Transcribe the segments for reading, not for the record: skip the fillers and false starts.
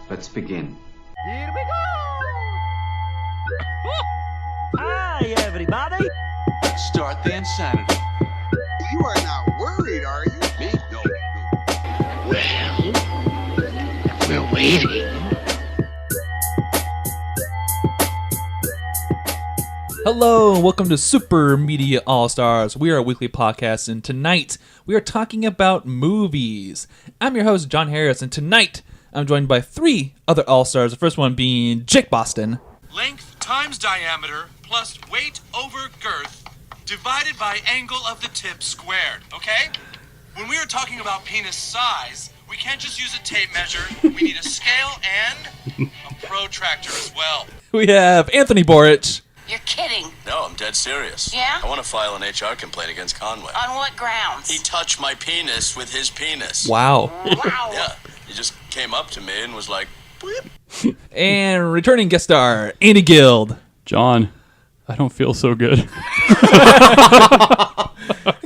Let's begin. Here we go! Hi, everybody! Start the insanity. You are not worried, are you? Me? No. Well, we're waiting. Hello, and welcome to Super Media All-Stars. We are a weekly podcast, and tonight we are talking about movies. I'm your host, John Harris, and tonight I'm joined by three other All-Stars. The first one being Jake Boston. Length times diameter plus weight over girth divided by angle of the tip squared, okay? When we are talking about penis size, we can't just use a tape measure. We need a scale and a protractor as well. We have Anthony Borich. You're kidding. No, I'm dead serious. Yeah? I want to file an HR complaint against Conway. On what grounds? He touched my penis with his penis. Wow. Wow. Yeah, he just came up to me and was like, "Bleep." And returning guest star, Andy Guild. John, I don't feel so good. I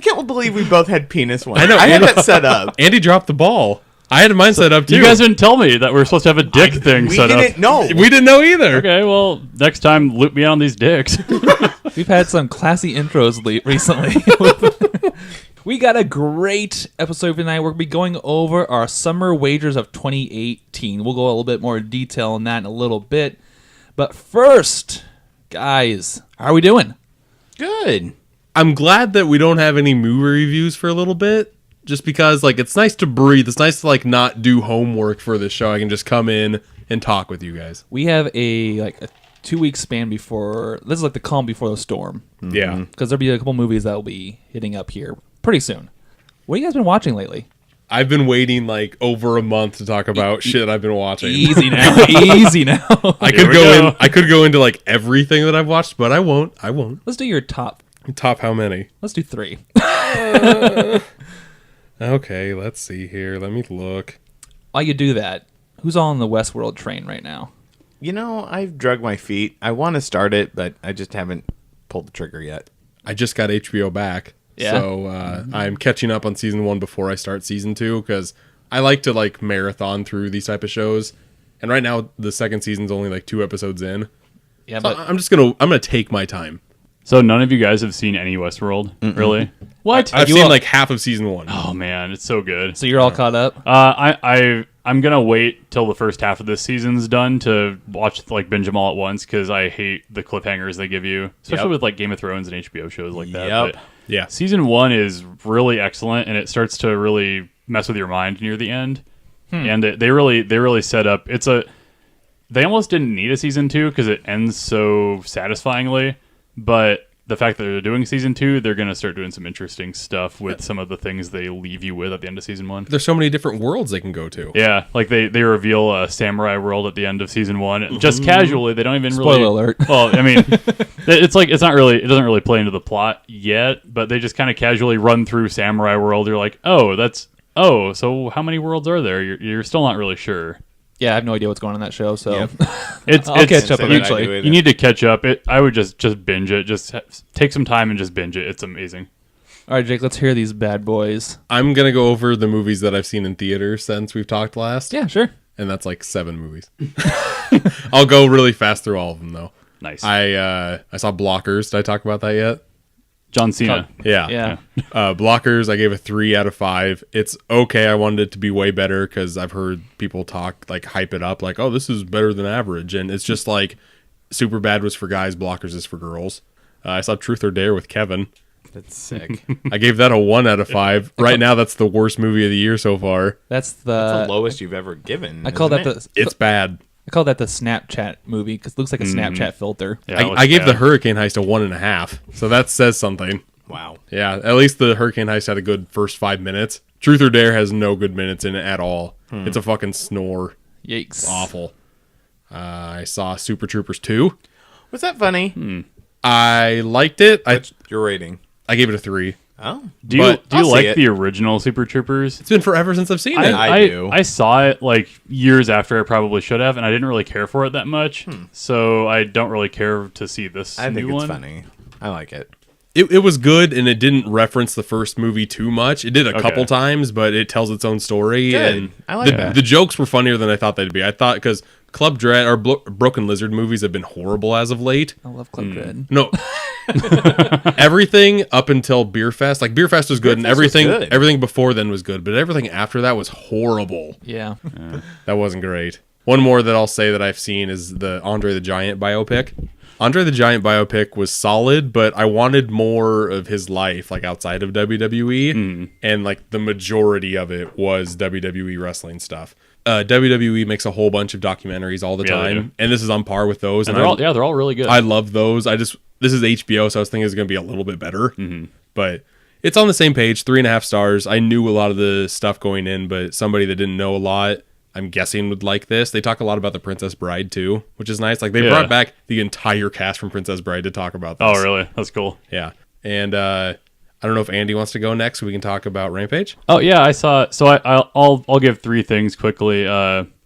can't believe we both had penis ones. I know. I had that set up. Andy dropped the ball. I had mine set up too. You guys didn't tell me that we were supposed to have a dick thing We set up. didn't know. We didn't know either. Okay, well, next time loop me on these dicks. We've had some classy intros recently. We got a great episode tonight. We're going to be going over our summer wagers of 2018. We'll go a little bit more detail on that in a little bit. But first, guys, how are we doing? Good. I'm glad that we don't have any movie reviews for a little bit, just because it's nice to breathe. It's nice to not do homework for this show. I can just come in and talk with you guys. We have a 2-week span before. This is like the calm before the storm. Yeah. Because there'll be a couple movies that will be hitting up here pretty soon. What have you guys been watching lately? I've been waiting over a month to talk about shit I've been watching. Easy now. Easy now. I could go into everything that I've watched, but I won't. Let's do your top. Top how many? Let's do 3. Okay, let's see here. Let me look. While you do that, who's on the Westworld train right now? You know, I've drug my feet. I want to start it, but I just haven't pulled the trigger yet. I just got HBO back. Yeah. So I'm catching up on season 1 before I start season 2 because I like to marathon through these type of shows. And right now the second season's only 2 episodes in. Yeah, So but I'm gonna take my time. So none of you guys have seen any Westworld, really? What? I've seen half of season 1. Oh man, it's so good. so you're all caught up. I'm gonna wait till the first half of this season's done to watch binge them all at once because I hate the cliffhangers they give you, especially with Game of Thrones and HBO shows like that. Yep. But Yeah. season 1 is really excellent, and it starts to really mess with your mind near the end. And they really set up. They almost didn't need a season 2 because it ends so satisfyingly, but the fact that they're doing season 2, they're going to start doing some interesting stuff with some of the things they leave you with at the end of season 1. There's so many different worlds they can go to. Yeah, they reveal a samurai world at the end of season 1, just casually. They don't even Spoiler really. alert. Well, I mean, it's not really. It doesn't really play into the plot yet, but they just kind of casually run through samurai world. You're like, so how many worlds are there? You're still not really sure. Yeah, I have no idea what's going on in that show, so Yep. I'll catch up Say that eventually. I do either. You need to catch up. I would just binge it. Just take some time and just binge it. It's amazing. All right, Jake, let's hear these bad boys. I'm gonna go over the movies that I've seen in theaters since we've talked last. Yeah, sure. And that's 7 movies. I'll go really fast through all of them though. Nice. I saw Blockers. Did I talk about that yet? John Cena. Yeah. Blockers, I gave a 3 out of 5. It's okay. I wanted it to be way better because I've heard people talk, hype it up, oh, this is better than average. And it's just Superbad was for guys, Blockers is for girls. I saw Truth or Dare with Kevin. That's sick. I gave that a 1 out of 5. Right now, that's the worst movie of the year so far. That's That's the lowest you've ever given. I call that isn't it? It's bad. I call that the Snapchat movie because it looks like a Snapchat filter. Yeah, I gave the Hurricane Heist a 1.5. So that says something. Wow. Yeah, at least the Hurricane Heist had a good first 5 minutes. Truth or Dare has no good minutes in it at all. It's a fucking snore. Yikes. It's awful. I saw Super Troopers 2. Was that funny? I liked it. What's your rating? I gave it a 3. Oh. Do you I'll see like it. the original Super Troopers? It's been forever since I've seen it. I do. I saw it years after I probably should have, and I didn't really care for it that much. So I don't really care to see this I think new it's one. funny. I like it. It was good, and it didn't reference the first movie too much. It did a couple times, but it tells its own story. Good. And I like that. The jokes were funnier than I thought they'd be. I thought because Club Dread or Broken Lizard movies have been horrible as of late. I love Club Dread. No, everything up until Beer Fest, like Beer Fest was good, and everything before then was good, but everything after that was horrible. Yeah. That wasn't great. One more that I'll say that I've seen is the Andre the Giant biopic. Andre the Giant biopic was solid, but I wanted more of his life, like outside of WWE, and like the majority of it was WWE wrestling stuff. WWE makes a whole bunch of documentaries all the time, and this is on par with those. And they're all really good. I love those. This is HBO, so I was thinking it's going to be a little bit better, but it's on the same page, 3.5 stars. I knew a lot of the stuff going in, but somebody that didn't know a lot, I'm guessing, would like this. They talk a lot about the Princess Bride too, which is nice. Like they brought back the entire cast from Princess Bride to talk about this. Oh, really? That's cool. Yeah. And I don't know if Andy wants to go next so we can talk about Rampage. Oh, yeah, I saw it. So I'll give 3 things quickly.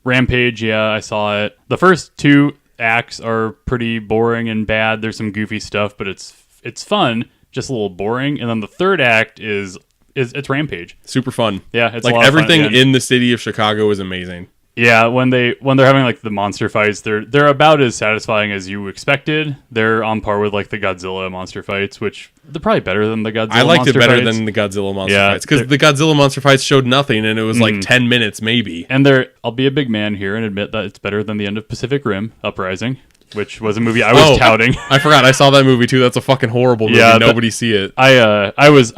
Rampage, yeah, I saw it. The first 2 acts are pretty boring and bad. There's some goofy stuff, but it's fun, just a little boring. And then the third act is it's Rampage. Super fun. Yeah, it's like a lot everything of fun in the city of Chicago is amazing. Yeah, when they're having like the monster fights, they're about as satisfying as you expected. They're on par with like the Godzilla monster fights, which they're probably better than the Godzilla. I liked monster it better fights. than the Godzilla monster fights because the Godzilla monster fights showed nothing, and it was like 10 minutes maybe. And I'll be a big man here and admit that it's better than the end of Pacific Rim Uprising, which was a movie I was touting. I forgot I saw that movie too. That's a fucking horrible movie. Yeah, nobody see it. I was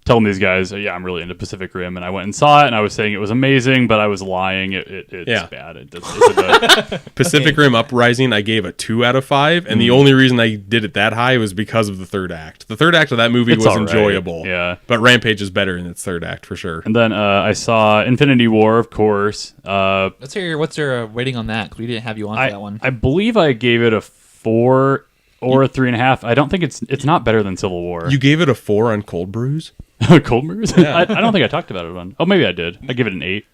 telling these guys, I'm really into Pacific Rim, and I went and saw it, and I was saying it was amazing, but I was lying. It's bad. It's Pacific Rim Uprising, I gave a 2 out of 5, and the only reason I did it that high was because of the third act. The third act of that movie was enjoyable. Yeah, but Rampage is better in its third act for sure. And then I saw Infinity War, of course. Let's hear what's your rating on that, because we didn't have you on for that one. I believe I gave it a 4 or a 3.5. I don't think it's not better than Civil War. You gave it a 4 on Cold Brews? Cold Brews? Yeah. I don't think I talked about it on. Oh, maybe I did. I give it an 8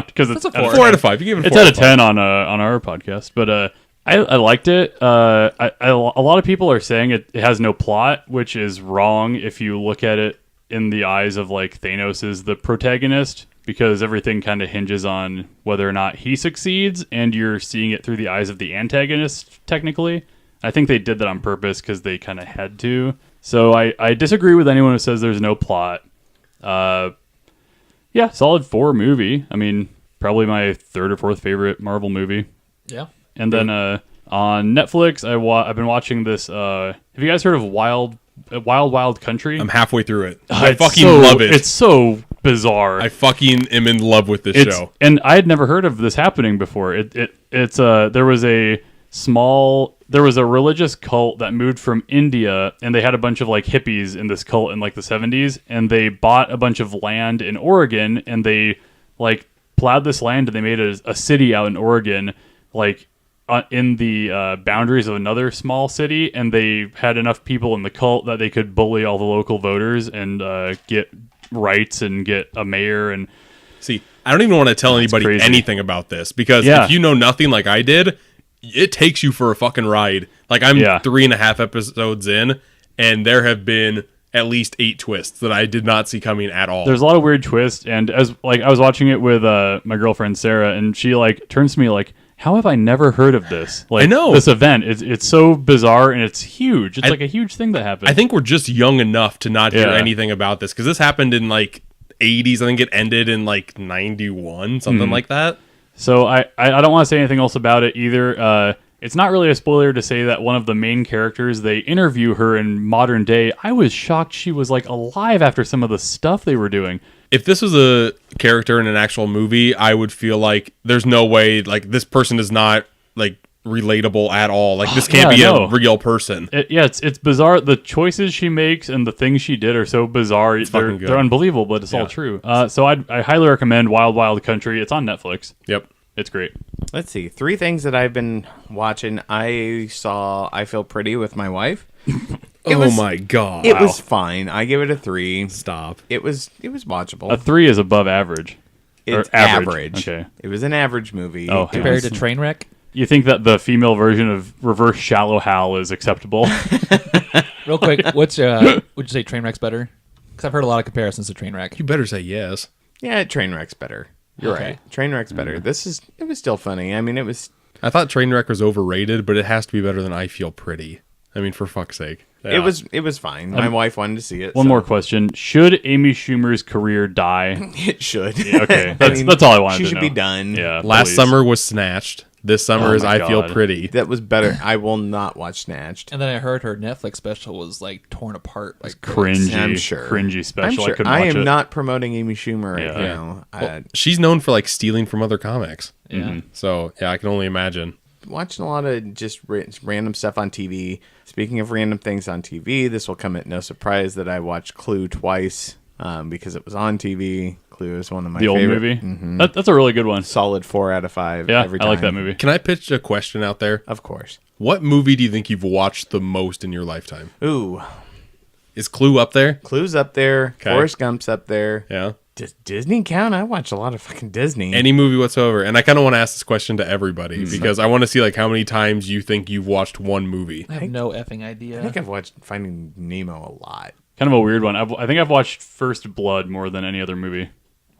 because it's a 4 out of 5. You gave it a 4 It's out of 10 on our podcast, but I liked it. A lot of people are saying it has no plot, which is wrong if you look at it in the eyes of like Thanos is the protagonist, because everything kind of hinges on whether or not he succeeds, and you're seeing it through the eyes of the antagonist technically. I think they did that on purpose because they kind of had to. So I disagree with anyone who says there's no plot. Yeah, solid 4 movie. I mean, probably my 3rd or 4th favorite Marvel movie. Yeah. And then on Netflix, I've been watching this. Have you guys heard of Wild Country? I'm halfway through it. I fucking love it. It's so bizarre. I fucking am in love with this show. And I had never heard of this happening before. There was a religious cult that moved from India, and they had a bunch of like hippies in this cult in like the 70s, and they bought a bunch of land in Oregon, and they like plowed this land, and they made a city out in Oregon, like in the boundaries of another small city, and they had enough people in the cult that they could bully all the local voters and get rights and get a mayor. And see, I don't even want to tell anybody anything about this, because if you know nothing like I did, it takes you for a fucking ride. Like I'm 3.5 episodes in, and there have been at least 8 twists that I did not see coming at all. There's a lot of weird twists, and as like I was watching it with my girlfriend Sarah, and she like turns to me like, "How have I never heard of this? Like, I know this event. It's so bizarre, and it's huge. It's like a huge thing that happened." I think we're just young enough to not hear anything about this, because this happened in like 80s. I think it ended in like 91, something like that. So I don't want to say anything else about it either. It's not really a spoiler to say that one of the main characters, they interview her in modern day. I was shocked she was like alive after some of the stuff they were doing. If this was a character in an actual movie, I would feel like there's no way, like this person is not like relatable at all. Like this can't be a real person. It's bizarre. The choices she makes and the things she did are so bizarre. They're unbelievable, but it's all true. So I highly recommend Wild Country. It's on Netflix. Yep. It's great. Let's see. 3 things that I've been watching. I saw I Feel Pretty with my wife. My God. It was fine. I give it a 3. Stop. It was watchable. A 3 is above average. It's average. Okay. It was an average movie. Oh, compared to Trainwreck? You think that the female version of Reverse Shallow Hal is acceptable? Real quick, would you say Trainwreck's better? Because I've heard a lot of comparisons to Trainwreck. You better say yes. Yeah, Trainwreck's better. You're Okay. right. Trainwreck's better. It was still funny. I mean, it was. I thought Trainwreck was overrated, but it has to be better than I Feel Pretty. I mean, for fuck's sake. Yeah. It was fine. My wife wanted to see it. One so- more question: should Amy Schumer's career die? It should. Okay, that's all I wanted She to should know. be done. Yeah. Last please. summer was Snatched. This summer Oh is my I Feel God. Pretty. That was better. I will not watch Snatched. And then I heard her Netflix special was like torn apart. Like cringy, I'm sure. cringy special. I'm sure. I couldn't I watch am it. not promoting Amy Schumer right Yeah. now. She's known for like stealing from other comics. Yeah. So yeah, I can only imagine. Watching a lot of just random stuff on TV. Speaking of random things on TV, this will come at no surprise that I watched Clue twice because it was on TV. Clue is one of my The old favorite. movie. Mhm. That's a really good one. Solid 4 out of 5. Yeah, every I time. like that movie. Can I pitch a question out there? Of course. What movie do you think you've watched the most in your lifetime? Ooh, Is Clue up there? Clue's up there. Okay. Forrest Gump's up there. Yeah. Does Disney count? I watch a lot of fucking Disney. Any movie whatsoever. And I kind of want to ask this question to everybody because I want to see like how many times you think you've watched one movie. I have no effing idea. I think I've watched Finding Nemo a lot. Kind of a weird one. I think I've watched First Blood more than any other movie.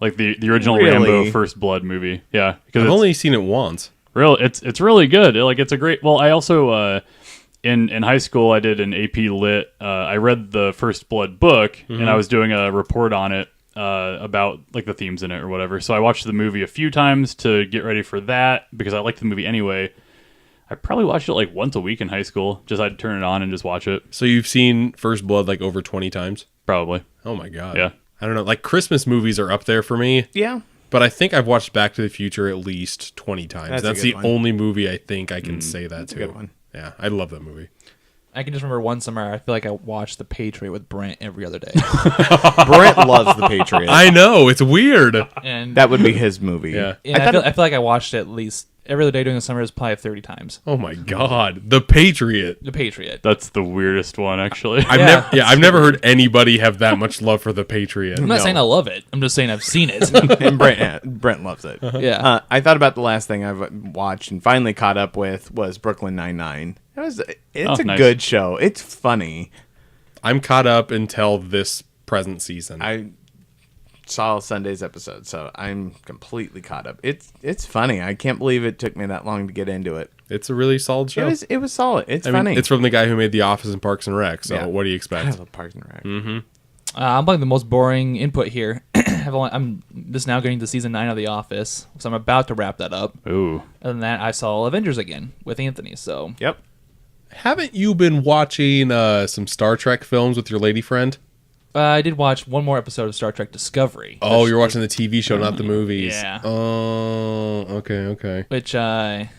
Like the original Really? Rambo First Blood movie. Yeah, because I've it's only seen it once. it's really good. It's a great. Well, I also in high school I did an AP Lit. I read the First Blood book and I was doing a report on it about like the themes in it or whatever. So I watched the movie a few times to get ready for that because I liked the movie anyway. I probably watched it like once a week in high school. Just I'd turn it on and just watch it. So you've seen First Blood like over 20 times? Probably. Oh my God. Yeah. I don't know. Like Christmas movies are up there for me. Yeah. But I think I've watched Back to the Future at least 20 times. That's a That's good the one. only movie I think I can say that to. a good one. Yeah, I love that movie. I can just remember one summer. I feel like I watched The Patriot with Brent every other day, Brent loves The Patriot. I know, it's weird. and That would be his movie. Yeah. and I feel like I watched it at least every other day during the summer is probably 30 times. Oh my God. The Patriot. The Patriot. That's the weirdest one actually. I've never heard anybody have that much love for the Patriot. I'm not saying I love it. I'm just saying I've seen it. And Brent loves it. Yeah. I thought about the last thing I've watched and finally caught up with was Brooklyn Nine-Nine. It's a nice. good show. It's funny. I'm caught up until this present season. I saw Sunday's episode, so I'm completely caught up. It's funny. I can't believe it took me that long to get into it. It's a really solid show. It was solid. It's I funny. mean, it's from the guy who made The Office and Parks and Rec, so Yeah. what do you I expect? love Parks and Rec. I'm probably the most boring input here. I'm just now getting to season 9 of The Office, so I'm about to wrap that up. Ooh. Other than that, I saw Avengers again with Anthony. So Yep. Haven't you been watching some Star Trek films with your lady friend? I did watch one more episode of Star Trek Discovery. Oh, you're watching the TV show, not the movies. Yeah. Oh, okay. Which I'm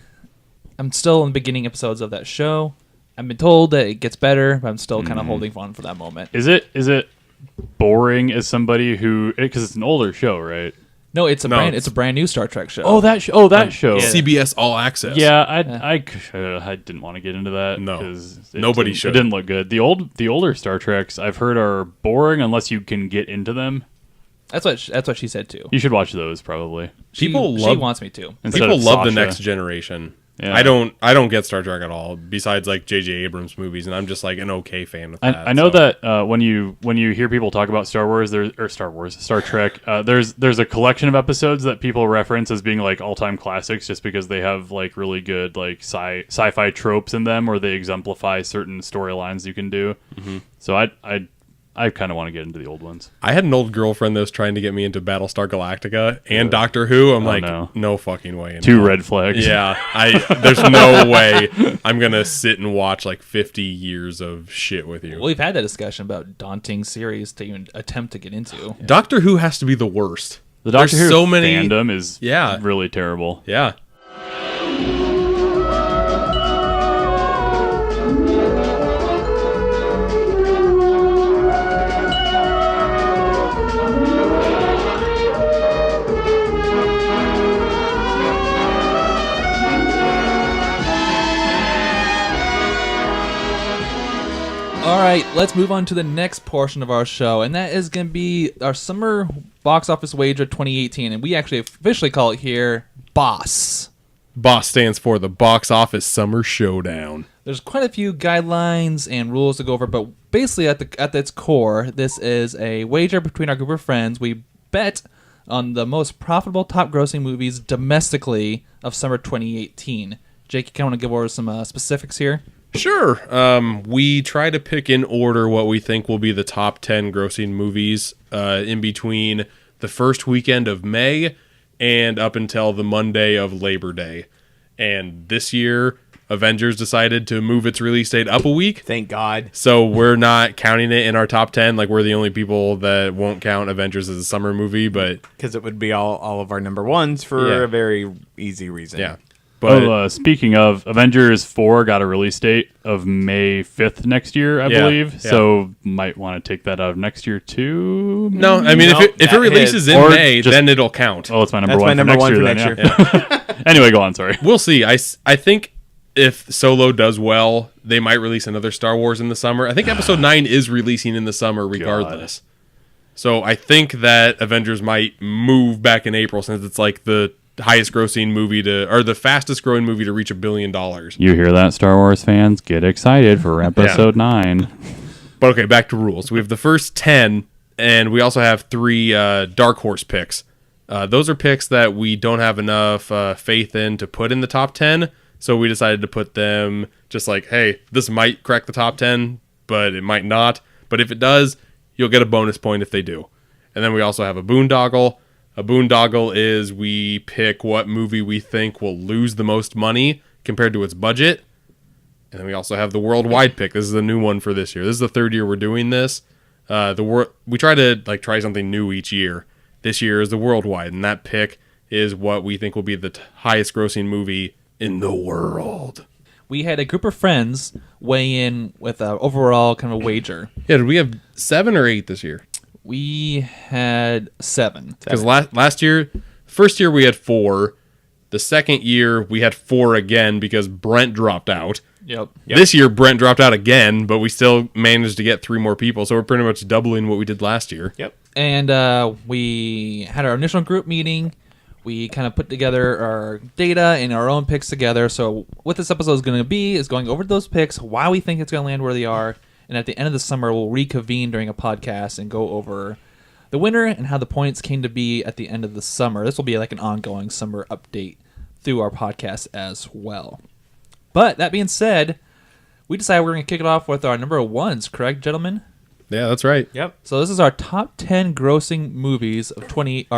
still in the beginning episodes of that show. I've been told that it gets better, but I'm still kind of holding on for that moment. Is it boring as somebody who because it's an older show, right? No, it's a No, brand. It's a brand new Star Trek show. Oh, that show. Yeah. CBS All Access. Yeah, I didn't want to get into that. No. 'cause Nobody it should. didn't look good. The older Star Treks I've heard are boring unless you can get into them. That's what she said too. You should watch those probably. She wants me to. Instead People of love the Sasha. Next Generation. Yeah. I don't get Star Trek at all. Besides like J.J. Abrams movies, and I'm just like an okay fan of that. I know so. that when you hear people talk about Star Trek, there's a collection of episodes that people reference as being like all-time classics just because they have like really good like sci-fi tropes in them or they exemplify certain storylines you can do. So I kind of want to get into the old ones. I had an old girlfriend that was trying to get me into Battlestar Galactica and Doctor Who. I'm like, no fucking way. in Two hell. red flags. Yeah, there's no way I'm gonna sit and watch like 50 years of shit with you. Well, we've had that discussion about daunting series to even attempt to get into. Doctor Who has to be the worst. The Doctor There's Who so many fandom is really terrible. Yeah. All right, let's move on to the next portion of our show, and that is going to be our summer box office wager 2018, and we actually officially call it here BOSS. BOSS stands for the Box Office Summer Showdown. There's quite a fefew guidelines and rules to go over, but basically at its core, this is a wager between our group of friends. We bet on the most profitable top-grossing movies domestically of summer 2018. Jake, you kind of want to give over some specifics here? Sure. We try to pick in order what we think will be the top 10 grossing movies in between the first weekend of May and up until the Monday of Labor Day. And this year, Avengers decided to move its release date up a week. Thank God. So we're not counting it in our top 10. Like, we're the only people that won't count Avengers as a summer movie, but... Because it would be all of our number ones for a very easy reason. Yeah. But speaking of, Avengers 4 got a release date of May 5th next year, I believe. Yeah. So might want to take that out of next year too. No, I mean, if it releases in May, then it'll count. Oh, it's my number one for next year. Yeah. Anyway, go on, sorry. We'll see. I think if Solo does well, they might release another Star Wars in the summer. I think Episode 9 is releasing in the summer regardless. So I think that Avengers might move back in April since it's like the highest grossing movie or the fastest growing movie to reach $1 billion. You hear that, Star Wars fans? Get excited for Episode 9. But okay, back to rules. We have the first 10, and we also have 3 dark horse picks. Those are picks that we don't have enough faith in to put in the top 10, so we decided to put them just like, hey, this might crack the top 10, but it might not. But if it does, you'll get a bonus point if they do. And then we also have a boondoggle. A boondoggle is we pick what movie we think will lose the most money compared to its budget. And then we also have the worldwide pick. This is a new one for this year. This is the third year we're doing this. We try to try something new each year. This year is the worldwide, and that pick is what we think will be the highest grossing movie in the world. We had a group of friends weigh in with an overall kind of wager. Yeah, did we have 7 or 8 this year? We had 7. Because last year, first year we had 4. The second year we had 4 again because Brent dropped out. Yep. This year Brent dropped out again, but we still managed to get 3 more people. So we're pretty much doubling what we did last year. Yep. And we had our initial group meeting. We kind of put together our data and our own picks together. So what this episode is going to be is going over those picks, why we think it's going to land where they are. And at the end of the summer, we'll reconvene during a podcast and go over the winner and how the points came to be at the end of the summer. This will be like an ongoing summer update through our podcast as well. But that being said, we decided we're going to kick it off with our number 1s, correct, gentlemen? Yeah, that's right. Yep. So this is our top 10 grossing movies of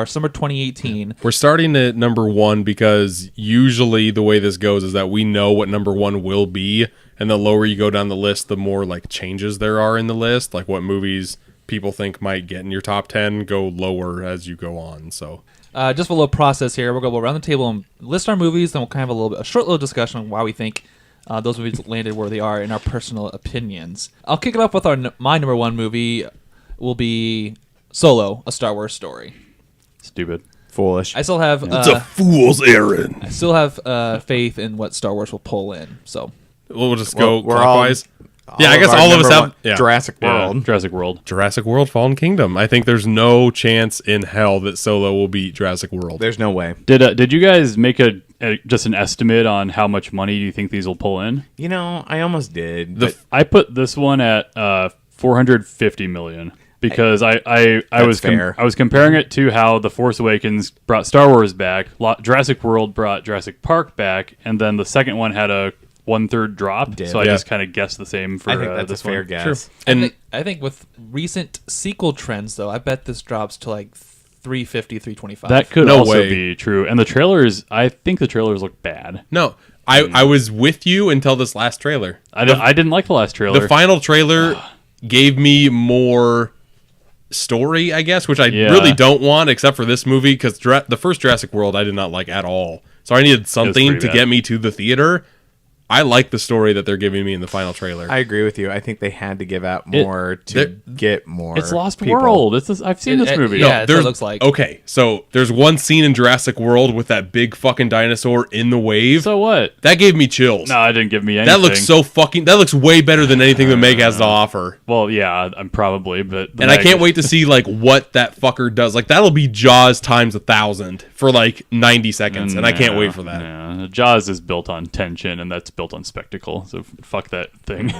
summer 2018. We're starting at number 1 because usually the way this goes is that we know what number 1 will be, and the lower you go down the list, the more changes there are in the list, like what movies people think might get in your top 10 go lower as you go on. So just a little process here. We'll go around the table and list our movies, then we'll kind of have a short little discussion on why we think those movies landed where they are in our personal opinions. I'll kick it off with my number 1 movie will be Solo, A Star Wars Story. Stupid. Foolish. I still have... it's a fool's errand. I still have faith in what Star Wars will pull in, so... We'll just go we're clockwise. all I guess all of us have Jurassic World. Jurassic World Fallen Kingdom. I think there's no chance in hell that Solo will beat Jurassic World. There's no way. Did you guys make just an estimate on how much money do you think these will pull in? You know, I almost did. I put this one at $450 million because I was comparing it to how The Force Awakens brought Star Wars back, Jurassic World brought Jurassic Park back, and then the second one had a 1/3 drop. So I just kind of guessed the same for I think that's this a fair one. guess. Sure. And I think with recent sequel trends, though, I bet this drops to like 350, 325. That could No also way. be true. And the trailers, I think the trailers look bad. no, I was with you until this last trailer. I didn't like the last trailer. The final trailer gave me more story, I guess, which I really don't want except for this movie because the first Jurassic World I did not like at all. So I needed something to get me to the theater. I like the story that they're giving me in the final trailer. I agree with you. I think they had to give out more to get more. It's Lost people. World. I've seen this movie. Yeah, that's what it looks like. Okay, so there's one scene in Jurassic World with that big fucking dinosaur in the wave. So what? That gave me chills. No, it didn't give me anything. That looks so fucking... That looks way better than anything the Meg has to offer. Well, yeah, I'm probably, but... And I can't wait to see, what that fucker does. That'll be Jaws times 1,000 for, 90 seconds, and I can't wait for that. Yeah. Jaws is built on tension, and that's built built on spectacle, so fuck that thing.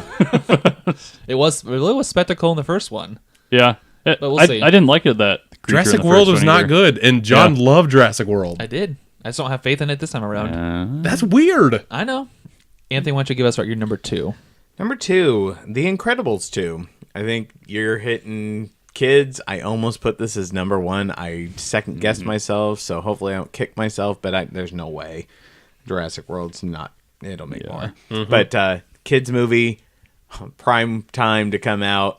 It really was spectacle in the first one. Yeah. But we'll see. I didn't like it that creature in Jurassic the World first was one not either. good, and John loved Jurassic World. I did. I just don't have faith in it this time around. That's weird. I know. Anthony, why don't you give us your number 2? Number 2, The Incredibles 2. I think you're hitting kids. I almost put this as number 1. I second guessed myself, so hopefully I don't kick myself, but there's no way. Jurassic World's not. It'll make more. But kids movie, prime time to come out.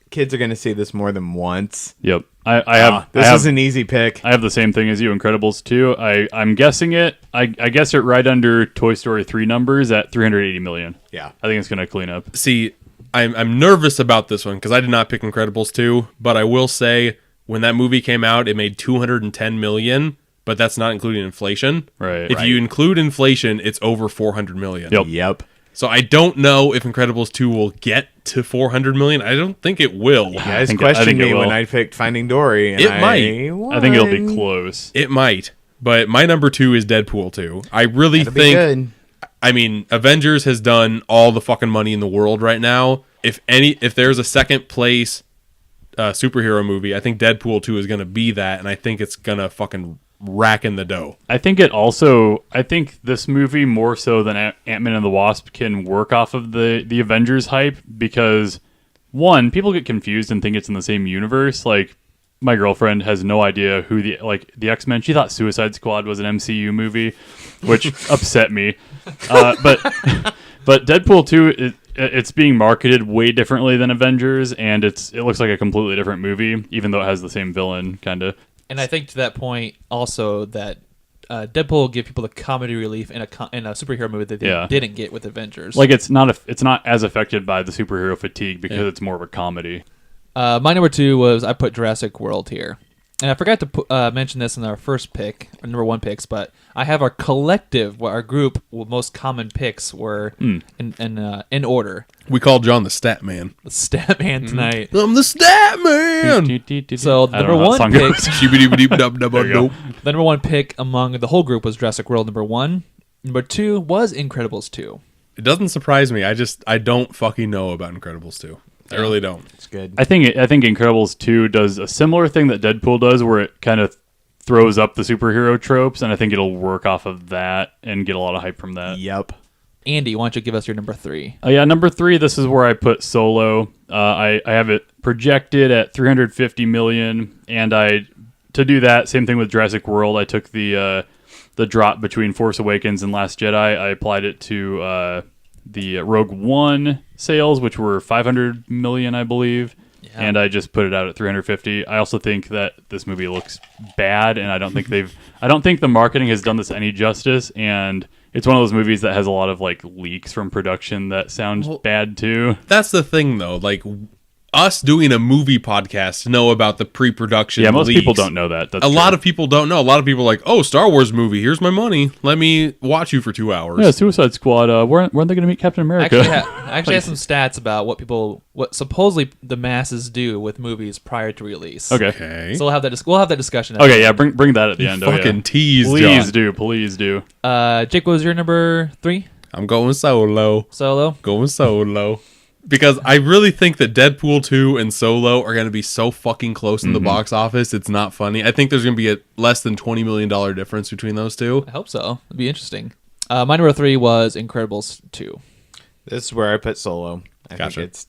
Kids are going to see this more than once. Yep. I have. This is an easy pick. I have the same thing as you, Incredibles 2. I'm guessing it. I guess it right under Toy Story 3 numbers at 380 million. Yeah. I think it's going to clean up. See, I'm nervous about this one because I did not pick Incredibles 2, but I will say when that movie came out, it made 210 million, but that's not including inflation. Right. If you include inflation, it's over 400 million. Yep. So I don't know if Incredibles 2 will get to 400 million. I don't think it will. You guys I questioned think it me when will. I picked Finding Dory. And It might. I think it'll be close. It might. But my number 2 is Deadpool 2. I really That'll be think... good. I mean, Avengers has done all the fucking money in the world right now. If there's a second place superhero movie, I think Deadpool 2 is going to be that, and I think it's going to fucking rack in the dough. I think this movie, more so than Ant-Man and the Wasp, can work off of the Avengers hype because, one, people get confused and think it's in the same universe. Like, my girlfriend has no idea who the X-Men. She thought Suicide Squad was an MCU movie, which upset me. But Deadpool 2, it's being marketed way differently than Avengers, and it looks like a completely different movie, even though it has the same villain, kind of. And I think to that point also that Deadpool will give people the comedy relief in a superhero movie that they didn't get with Avengers. Like it's not as affected by the superhero fatigue because it's more of a comedy. My number 2 was I put Jurassic World here. And I forgot to mention this in our first pick, our number 1 picks, but I have our collective, our group, most common picks were in order. We called John the Stat Man. The Stat Man tonight. I'm the Stat Man! So the number 1 pick, The the number 1 pick among the whole group was Jurassic World, number 1. Number 2 was Incredibles 2. It doesn't surprise me. I don't fucking know about Incredibles 2. I really don't. It's good. I think Incredibles 2 does a similar thing that Deadpool does, where it kind of throws up the superhero tropes, and I think it'll work off of that and get a lot of hype from that. Yep. Andy, why don't you give us your number 3? Yeah, number 3. This is where I put Solo. I have it projected at 350 million, and to do that, same thing with Jurassic World. I took the drop between Force Awakens and Last Jedi. I applied it to the Rogue One sales, which were 500 million, I believe, and I just put it out at 350. I also think that this movie looks bad, and I don't think the marketing has done this any justice, and it's one of those movies that has a lot of like leaks from production that sounds bad too. That's the thing, though. Like, us doing a movie podcast know about the pre-production. Yeah, most leaks. people don't know that. That's a true. lot of people don't know. A lot of people are like, oh, Star Wars movie. Here's my money. Let me watch you for 2 hours. Yeah, Suicide Squad. Weren't they going to meet Captain America? I actually have some stats about what supposedly the masses do with movies prior to release. Okay. So we'll have that discussion. Okay, yeah, bring that at the end. Fucking tease, please John. please do. Jake, what was your number 3? I'm going Solo. Solo. Going Solo. Because I really think that Deadpool 2 and Solo are going to be so fucking close in the box office, it's not funny. I think there's going to be a less than $20 million difference between those two. I hope so. It'd be interesting. My number 3 was Incredibles 2. This is where I put Solo. I think it's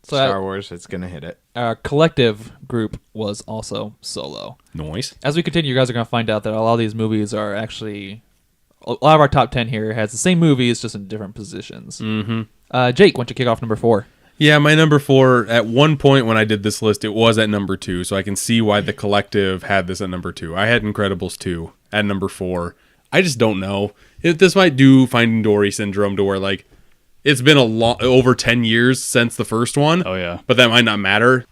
Star Wars. It's going to hit it. Our collective group was also Solo. Nice. As we continue, you guys are going to find out that a lot of these movies are actually... A lot of our top 10 here has the same movies, just in different positions. Mm-hmm. Jake, why don't you kick off number 4? Yeah, my number 4, at one point when I did this list, it was at number 2, so I can see why the collective had this at number 2. I had Incredibles 2 at number 4. I just don't know. This might do Finding Dory syndrome to where, like, it's been over 10 years since the first one. Oh, yeah. But that might not matter.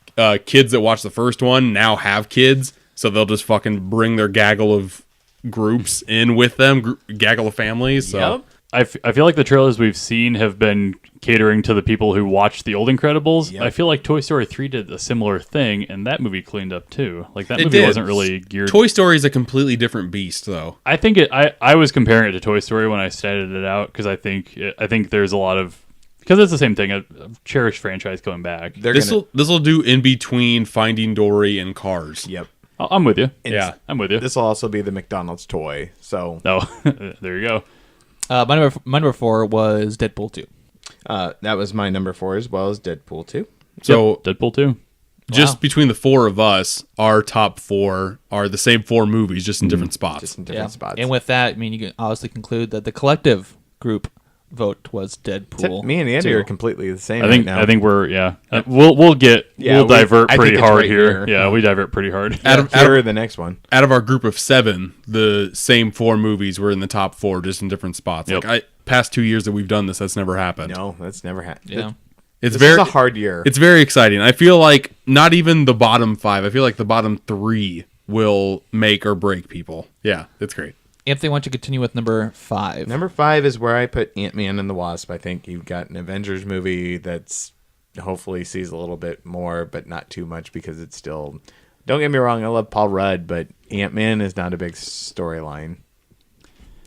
Kids that watch the first one now have kids, so they'll just fucking bring their gaggle of groups in with them, gaggle of families. So. Yep. I feel like the trailers we've seen have been catering to the people who watched the old Incredibles. Yep. I feel like Toy Story 3 did a similar thing, and that movie cleaned up too. Like that It movie did. wasn't really geared. Toy Story is a completely different beast, though. I think I was comparing it to Toy Story when I started it out because I think there's a lot of because it's the same thing, a cherished franchise going back. This will do in between Finding Dory and Cars. Yep. I'm with you. Yeah. I'm with you. This will also be the McDonald's toy. So No, there you go. My number 4 was Deadpool 2. that was my number 4 as well as Deadpool 2. So Deadpool 2. just between the 4 of us, our top 4 are the same 4 movies, just in different spots. Just in different spots. And with that, I mean, you can obviously conclude that the collective group vote was Deadpool. Me and Andy 2. are completely the same. I think right now. I think we're we'll divert I think pretty it's hard right here. here. Yeah, we divert pretty hard. Here the next one. Out of our group of 7, the same 4 movies were in the top 4, just in different spots. Yep. Like past 2 years that we've done this, that's never happened. No, that's never happened. Yeah. It's This very is a hard year. It's very exciting. I feel like not even the bottom 5. I feel like the bottom 3 will make or break people. Yeah, it's great. Anthony, why don't you continue with number 5? Number 5 is where I put Ant-Man and the Wasp. I think you've got an Avengers movie that's hopefully sees a little bit more, but not too much because it's still... Don't get me wrong, I love Paul Rudd, but Ant-Man is not a big storyline.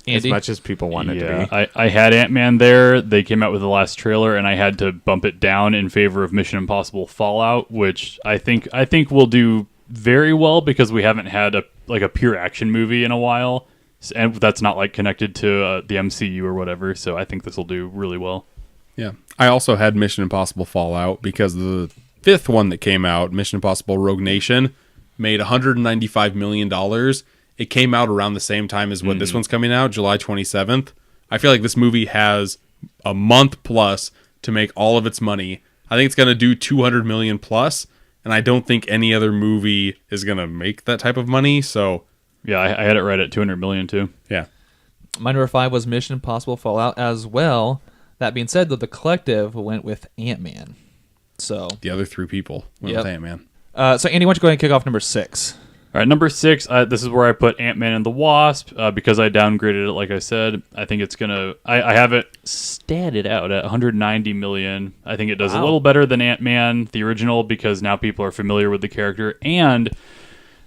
As Andy? much as people want it to be. I had Ant-Man there. They came out with the last trailer, and I had to bump it down in favor of Mission Impossible Fallout, which I think will do very well because we haven't had a pure action movie in a while. And that's not like connected to the MCU or whatever, so I think this will do really well. Yeah. I also had Mission Impossible Fallout because the 5th one that came out, Mission Impossible Rogue Nation, made $195 million. It came out around the same time as when this one's coming out, July 27th. I feel like this movie has a month plus to make all of its money. I think it's going to do 200 million plus, and I don't think any other movie is going to make that type of money, so... Yeah, I had it right at 200 million too. Yeah. My number 5 was Mission Impossible Fallout as well. That being said, though, the collective went with Ant-Man. So The other 3 people went with Ant-Man. So Andy, why don't you go ahead and kick off number 6? All right, number 6, this is where I put Ant-Man and the Wasp because I downgraded it, like I said. I think it's going to... I have it statted out at 190 million. I think it does a little better than Ant-Man, the original, because now people are familiar with the character. And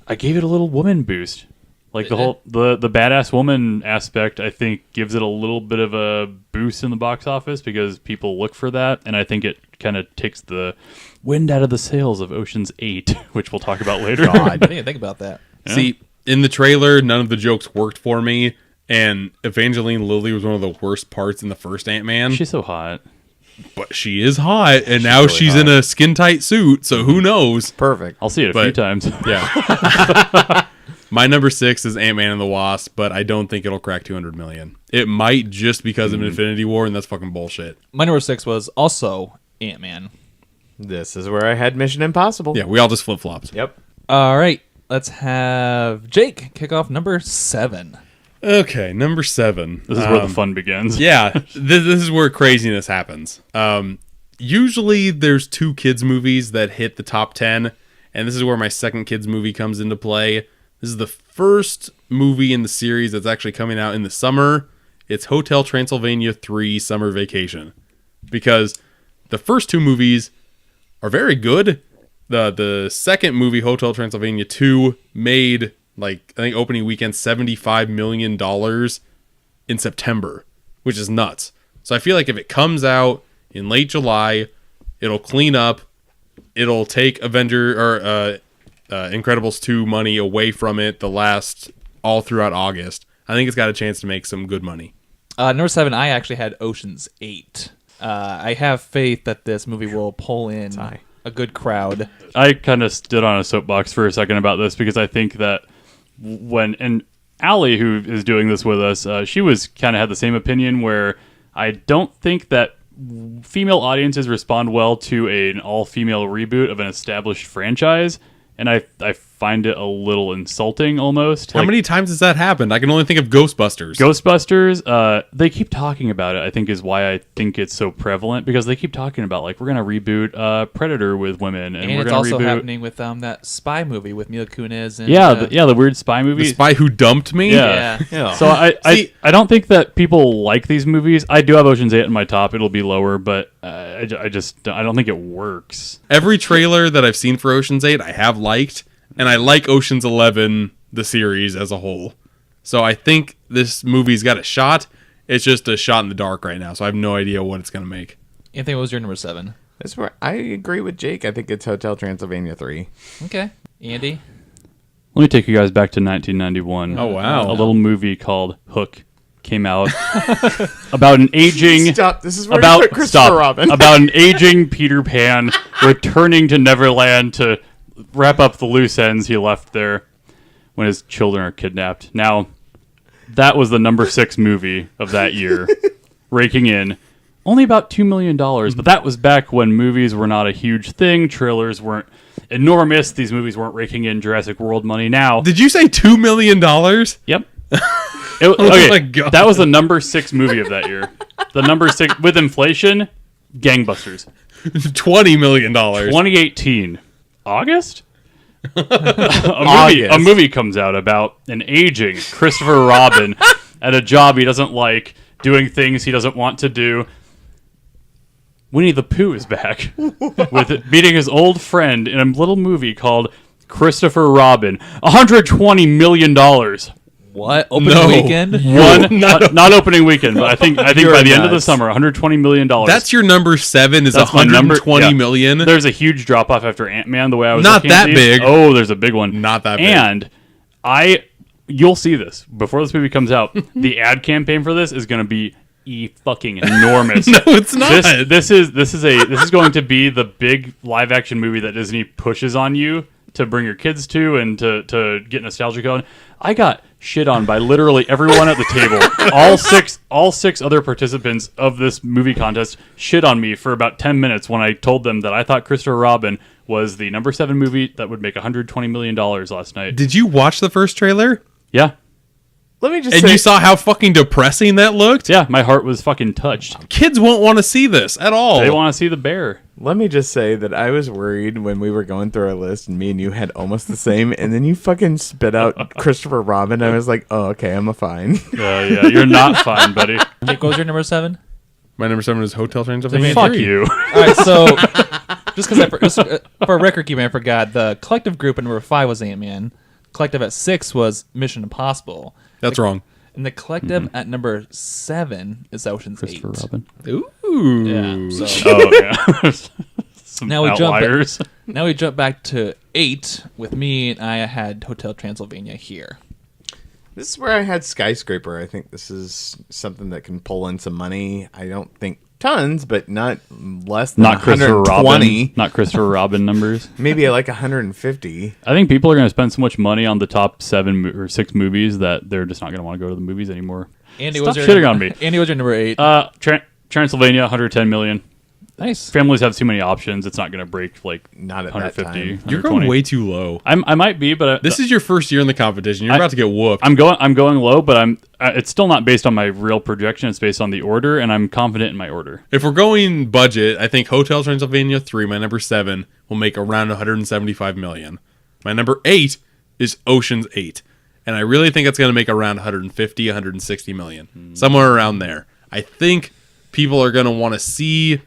I gave it a little woman boost. Like the whole the badass woman aspect, I think, gives it a little bit of a boost in the box office because people look for that, and I think it kind of takes the wind out of the sails of Ocean's 8, which we'll talk about later. I didn't even think about that. Yeah. See, in the trailer, none of the jokes worked for me, and Evangeline Lilly was one of the worst parts in the first Ant-Man. She's so hot. But she is hot, and now really she's hot. in a skin-tight suit, so who knows? Perfect. I'll see it a few times. Yeah. My number 6 is Ant-Man and the Wasp, but I don't think it'll crack 200 million. It might just because of Infinity War, and that's fucking bullshit. My number 6 was also Ant-Man. This is where I had Mission Impossible. Yeah, we all just flip-flopped. Yep. All right, let's have Jake kick off number 7. Okay, number 7. This is where the fun begins. Yeah, this is where craziness happens. Usually there's 2 kids movies that hit the top 10, and this is where my second kids movie comes into play. This is the first movie in the series that's actually coming out in the summer. It's Hotel Transylvania 3 Summer Vacation. Because the first 2 movies are very good. The second movie, Hotel Transylvania 2, made, like, I think opening weekend $75 million in September, which is nuts. So I feel like if it comes out in late July, it'll clean up. It'll take Incredibles 2 money away from it all throughout August. I think it's got a chance to make some good money. Number 7, I actually had Ocean's 8. I have faith that this movie will pull in a good crowd. I kind of stood on a soapbox for a second about this because I think that and Allie, who is doing this with us, she was kind of had the same opinion where I don't think that female audiences respond well to an all-female reboot of an established franchise. And I find it a little insulting almost. How many times has that happened? I can only think of Ghostbusters. Ghostbusters, they keep talking about it, I think is why I think it's so prevalent, because they keep talking about, like, we're going to reboot Predator with women. And we're it's gonna also reboot... happening with that spy movie with Mila Kunis. And, the weird spy movie. The Spy Who Dumped Me? Yeah. Yeah. So I don't think that people like these movies. I do have Ocean's 8 in my top. It'll be lower, but I don't think it works. Every trailer that I've seen for Ocean's 8, I have liked, and I like Ocean's 11, the series as a whole. So I think this movie's got a shot. It's just a shot in the dark right now, so I have no idea what it's going to make. Anthony, what was your number 7? That's where I agree with Jake. I think it's Hotel Transylvania 3. Okay. Andy? Let me take you guys back to 1991. Oh, wow. A little movie called Hook came out about an aging Stop. This is where you put Christopher Robin. about an aging Peter Pan returning to Neverland to wrap up the loose ends he left there when his children are kidnapped. Now, that was the number 6 movie of that year, raking in only about $2 million. But that was back when movies were not a huge thing. Trailers weren't enormous. These movies weren't raking in Jurassic World money. Now, Did you say $2 million? yep. my God. That was the number 6 movie of that year. The number 6 with inflation, gangbusters. $20 million. 2018, August. A movie comes out about an aging Christopher Robin at a job he doesn't like, doing things he doesn't want to do. Winnie the Pooh is back with meeting his old friend in a little movie called Christopher Robin. $120 million. What? Opening weekend? Not opening weekend, but I think by the end of the summer, $120 million. That's your number 7 is That's my number- $120 million? There's a huge drop off after Ant-Man. The way I was Not looking that at these. big. Oh, there's a big one. Not that big. And you'll see this before this movie comes out. The ad campaign for this is going to be fucking enormous. No, it's not. This is going to be the big live action movie that Disney pushes on you to bring your kids to and to get nostalgic on. I got shit on by literally everyone at the table. All six other participants of this movie contest shit on me for about 10 minutes when I told them that I thought Christopher Robin was the number 7 movie that would make $120 million last night. Did you watch the first trailer? Yeah. Let me just And say, you saw how fucking depressing that looked? Yeah, my heart was fucking touched. Kids won't want to see this at all. They want to see the bear. let me just say that I was worried when we were going through our list and me and you had almost the same, and then you fucking spit out Christopher Robin. I was like, oh, okay, I'm fine. Yeah, you're not fine, buddy. Jake, what was your number 7? My number 7 is Hotel Transylvania. Fuck 3. you. All right, so just because for record keeping, I forgot the collective group at number 5 was Ant-Man. Collective at 6 was Mission Impossible. That's wrong. And the collective at number 7 is Ocean's 8. Robin. Ooh. Yeah. So Oh yeah. Some now we outliers. jump back to 8 with me, and I had Hotel Transylvania here. This is where I had Skyscraper. I think this is something that can pull in some money. I don't think tons, but not less than Not Christopher 120. Robin. Not Christopher Robin numbers. Maybe like 150. I think people are going to spend so much money on the top 7 or 6 movies that they're just not going to want to go to the movies anymore. Andy, Stop was your shitting number, on me. Andy, was your number 8? Transylvania, 110 million. Nice. Families have too many options. It's not going to break like Not at that 150. time. You're 120. going way too low. I might be, but This is your first year in the competition. You're about to get whooped. I'm going low, but it's still not based on my real projection. It's based on the order, and I'm confident in my order. If we're going budget, I think Hotel Transylvania 3, my number 7, will make around 175 million. My number 8 is Ocean's 8. And I really think it's going to make around 150, 160 million. Somewhere around there. I think people are going to want to see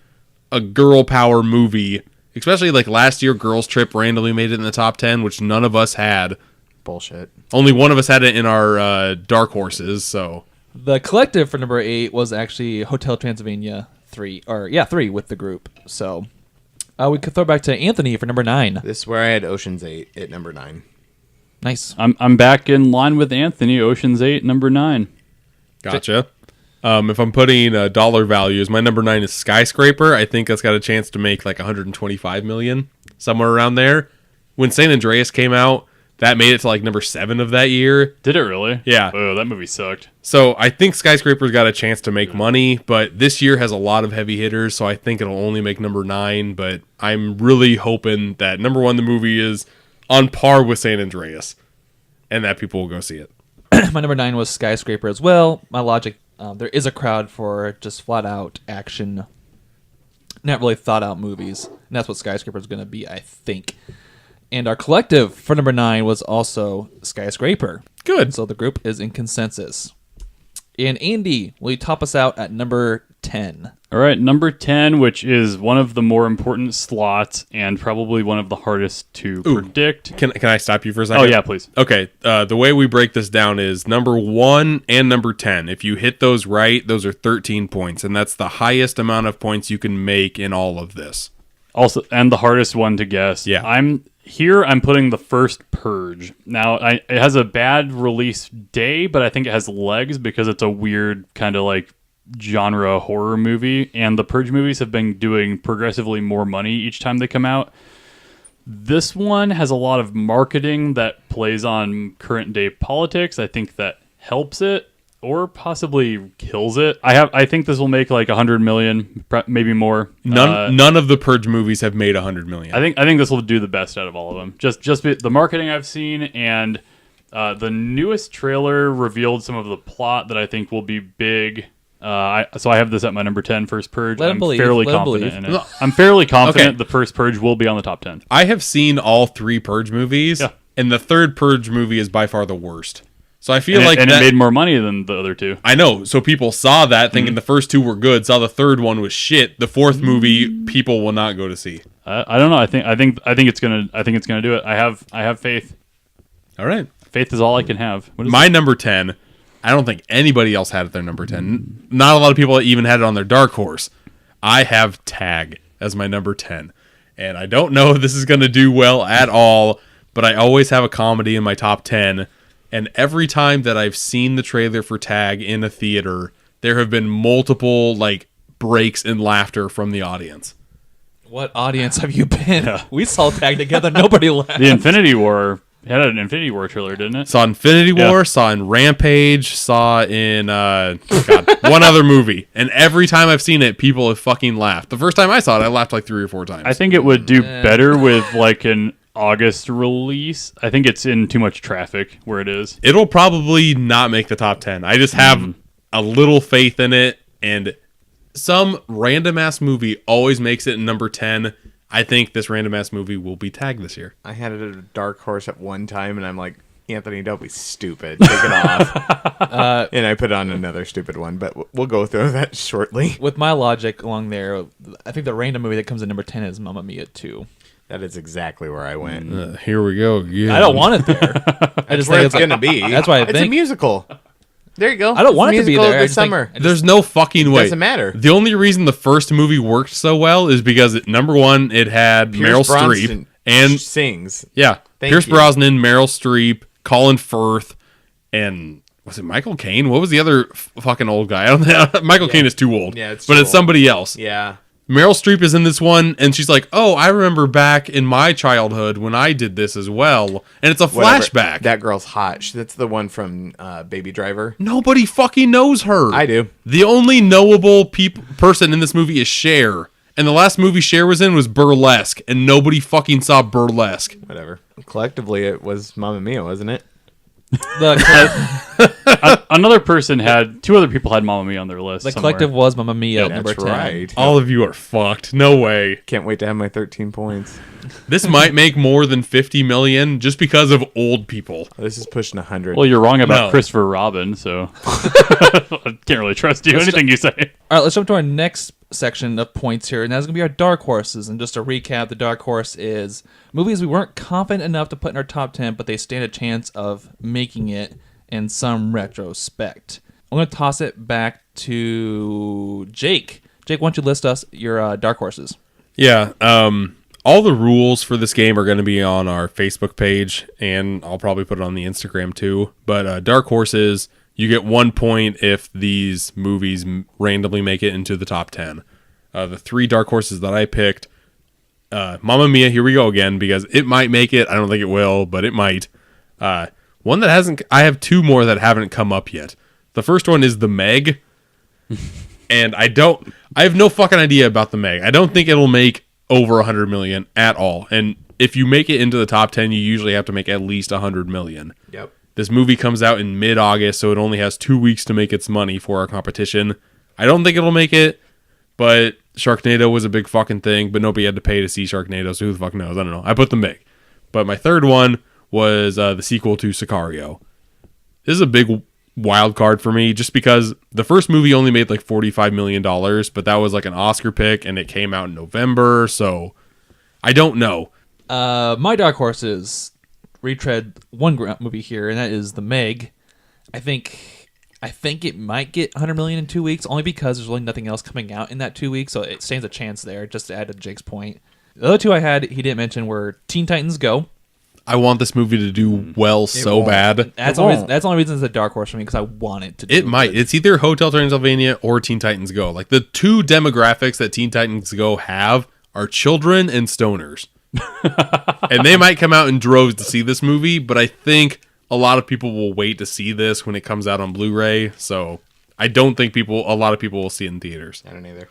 a girl power movie, especially like last year, Girls Trip randomly made it in the top 10, which none of us had. Bullshit. Only one of us had it in our dark horses, so... The collective for number 8 was actually Hotel Transylvania 3. 3 with the group. So we could throw back to Anthony for number 9. This is where I had Ocean's 8 at number 9. Nice. I'm back in line with Anthony. Ocean's 8, number 9. Gotcha. If I'm putting dollar values, my number 9 is Skyscraper. I think that's got a chance to make like 125 million, somewhere around there. When San Andreas came out, that made it to like number 7 of that year. Did it really? Yeah. Oh, that movie sucked. So I think Skyscraper's got a chance to make money, but this year has a lot of heavy hitters, so I think it'll only make number 9. But I'm really hoping that number 1, the movie is on par with San Andreas, and that people will go see it. My number 9 was Skyscraper as well. My logic, there is a crowd for just flat out action, not really thought out movies, and that's what Skyscraper is going to be, I think. And our collective for number 9 was also Skyscraper. Good. So the group is in consensus. And Andy, will you top us out at number 10? All right, number 10, which is one of the more important slots and probably one of the hardest to predict. Can I stop you for a second? Oh, yeah, please. Okay, the way we break this down is number 1 and number 10. If you hit those right, those are 13 points, and that's the highest amount of points you can make in all of this. Also, and the hardest one to guess. Yeah. I'm putting the first Purge. Now, it has a bad release day, but I think it has legs because it's a weird kind of like genre horror movie, and the Purge movies have been doing progressively more money each time they come out. This one has a lot of marketing that plays on current day politics. I think that helps it or possibly kills it. I think this will make like 100 million, maybe more. None of the Purge movies have made 100 million. I think this will do the best out of all of them. Just the marketing I've seen, and the newest trailer revealed some of the plot that I think will be big. So I have this at my number 10, first Purge. I'm fairly confident in it. I'm fairly confident the first Purge will be on the top 10. I have seen all 3 Purge movies, and the third Purge movie is by far the worst. So I feel it made more money than the other 2. I know. So people saw that thinking the first 2 were good, saw the third one was shit. The fourth movie people will not go to see. I don't know. I think it's gonna do it. I have faith. All right. Faith is all I can have. My number 10, I don't think anybody else had it their number 10. Not a lot of people even had it on their dark horse. I have Tag as my number 10. And I don't know if this is going to do well at all, but I always have a comedy in my top 10. And every time that I've seen the trailer for Tag in a theater, there have been multiple breaks in laughter from the audience. What audience have you been? Yeah. We saw Tag together. Nobody laughed. The Infinity War. It had an Infinity War trailer, didn't it? Saw Infinity War, saw in Rampage, saw in one other movie. And every time I've seen it, people have fucking laughed. The first time I saw it, I laughed 3 or 4 times. I think it would do better with an August release. I think it's in too much traffic where it is. It'll probably not make the top 10. I just have a little faith in it, and some random ass movie always makes it in number 10. I think this random ass movie will be Tagged this year. I had it at a dark horse at one time, and I'm like, Anthony, don't be stupid. Take it off. And I put on another stupid one, but we'll go through that shortly. With my logic along there, I think the random movie that comes in number 10 is Mamma Mia 2. That is exactly where I went. Here we go. Yeah. I don't want it there. I just where think it's going to be. That's why I think. It's a musical. There you go. I don't want it to be there. This summer. There's no fucking way. Doesn't matter. The only reason the first movie worked so well is because number 1, it had Meryl Streep and sings. Yeah, Pierce Brosnan, Meryl Streep, Colin Firth, and was it Michael Caine? What was the other fucking old guy? I don't know. Michael Caine is too old. Yeah, but it's somebody else. Yeah. Meryl Streep is in this one, and she's like, "Oh, I remember back in my childhood when I did this as well." And it's a flashback. That girl's hot. That's the one from Baby Driver. Nobody fucking knows her. I do. The only knowable person in this movie is Cher. And the last movie Cher was in was Burlesque, and nobody fucking saw Burlesque. Whatever. Collectively, it was Mamma Mia, wasn't it? Another person had 2 other people had Mamma Mia on their list. The collective was Mamma Mia at number 10. Right. All of you are fucked. No way. Can't wait to have my 13 points. This might make more than 50 million just because of old people. This is pushing 100. Well, you're wrong about Christopher Robin, so I can't really trust you. Anything you say. All right, let's jump to our next section of points here, and that's going to be our dark horses. And just to recap, the dark horse is movies we weren't confident enough to put in our top 10, but they stand a chance of making it in some retrospect. I'm going to toss it back to Jake. Jake, why don't you list us your dark horses? Yeah, all the rules for this game are going to be on our Facebook page, and I'll probably put it on the Instagram too. But dark horses, you get 1 point if these movies randomly make it into the top 10. The 3 dark horses that I picked, Mamma Mia, here we go again, because it might make it. I don't think it will, but it might. One that hasn't, I have 2 more that haven't come up yet. The first one is The Meg, and I have no fucking idea about The Meg. I don't think it'll make over 100 million at all. And if you make it into the top 10, you usually have to make at least 100 million. Yep. This movie comes out in mid-August, so it only has 2 weeks to make its money for our competition. I don't think it'll make it, but Sharknado was a big fucking thing, but nobody had to pay to see Sharknado, so who the fuck knows? I don't know. I put them big. But my third one was the sequel to Sicario. This is a big wild card for me, just because the first movie only made like $45 million, but that was like an Oscar pick, and it came out in November, so I don't know. My dark horse is retread one movie here, and that is The Meg. I think it might get 100 million in 2 weeks, only because there's really nothing else coming out in that 2 weeks, so it stands a chance there, just to add to Jake's point. The other two I had, he didn't mention, were Teen Titans Go. I want this movie to do well so bad. That's the only reason it's a dark horse for me, because I want it to do It might. It's either Hotel Transylvania or Teen Titans Go. Like, the two demographics that Teen Titans Go have are children and stoners. And they might come out in droves to see this movie, but I think a lot of people will wait to see this when it comes out on Blu-ray. So I don't think a lot of people will see it in theaters. I don't either.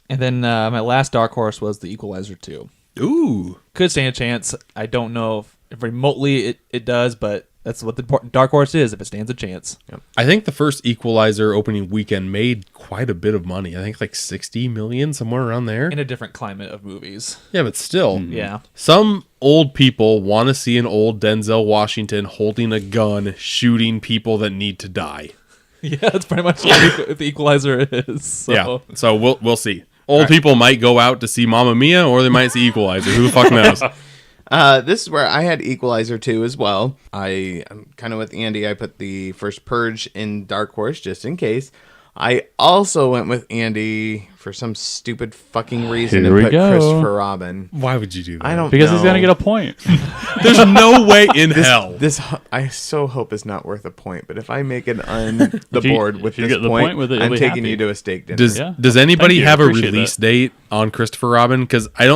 And then my last dark horse was The Equalizer 2. Ooh. Could stand a chance. I don't know if remotely it does, but that's what the dark horse is, if it stands a chance. Yep. I think the first Equalizer opening weekend made quite a bit of money. I think like 60 million, somewhere around there. In a different climate of movies. Yeah, but still. Yeah. Some old people want to see an old Denzel Washington holding a gun, shooting people that need to die. Yeah, that's pretty much what The Equalizer is. So. Yeah, so we'll see. Old people might go out to see Mamma Mia, or they might see Equalizer. Who the fuck knows? This is where I had Equalizer 2 as well. I'm kind of with Andy. I put the first Purge in Dark Horse just in case. I also went with Andy for some stupid fucking reason Here to we put go. Christopher Robin. Why would you do that? I don't Because know. he's gonna get a point. There's no way in hell. This I so hope is not worth a point, but if I make it on the If you- board with if you this get the point, point with it, you'll I'm be taking happy. you to a steak dinner. Does Yeah. Does anybody Thank you. have a Appreciate release that. date on Christopher Robin? Because I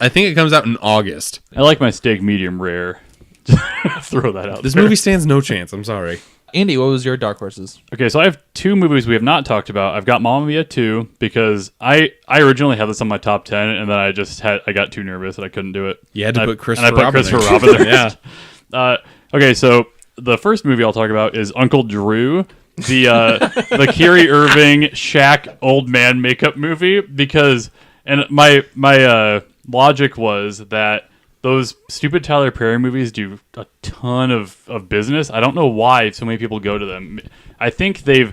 think it comes out in August. I like my steak medium rare. Just throw that out. This there. movie stands no chance. I'm sorry. Andy, what was your dark horses? Okay, so I have two movies we have not talked about. I've got Mamma Mia 2 because I originally had this on my top 10, and then I got too nervous that I couldn't do it. You had to And put I Christopher put Robin Christopher there. Robin there. Yeah. Okay, so the first movie I'll talk about is Uncle Drew, the Kerry Irving Shaq old man makeup movie, because and my logic was that those stupid Tyler Perry movies do a ton of business. I don't know why so many people go to them. I think this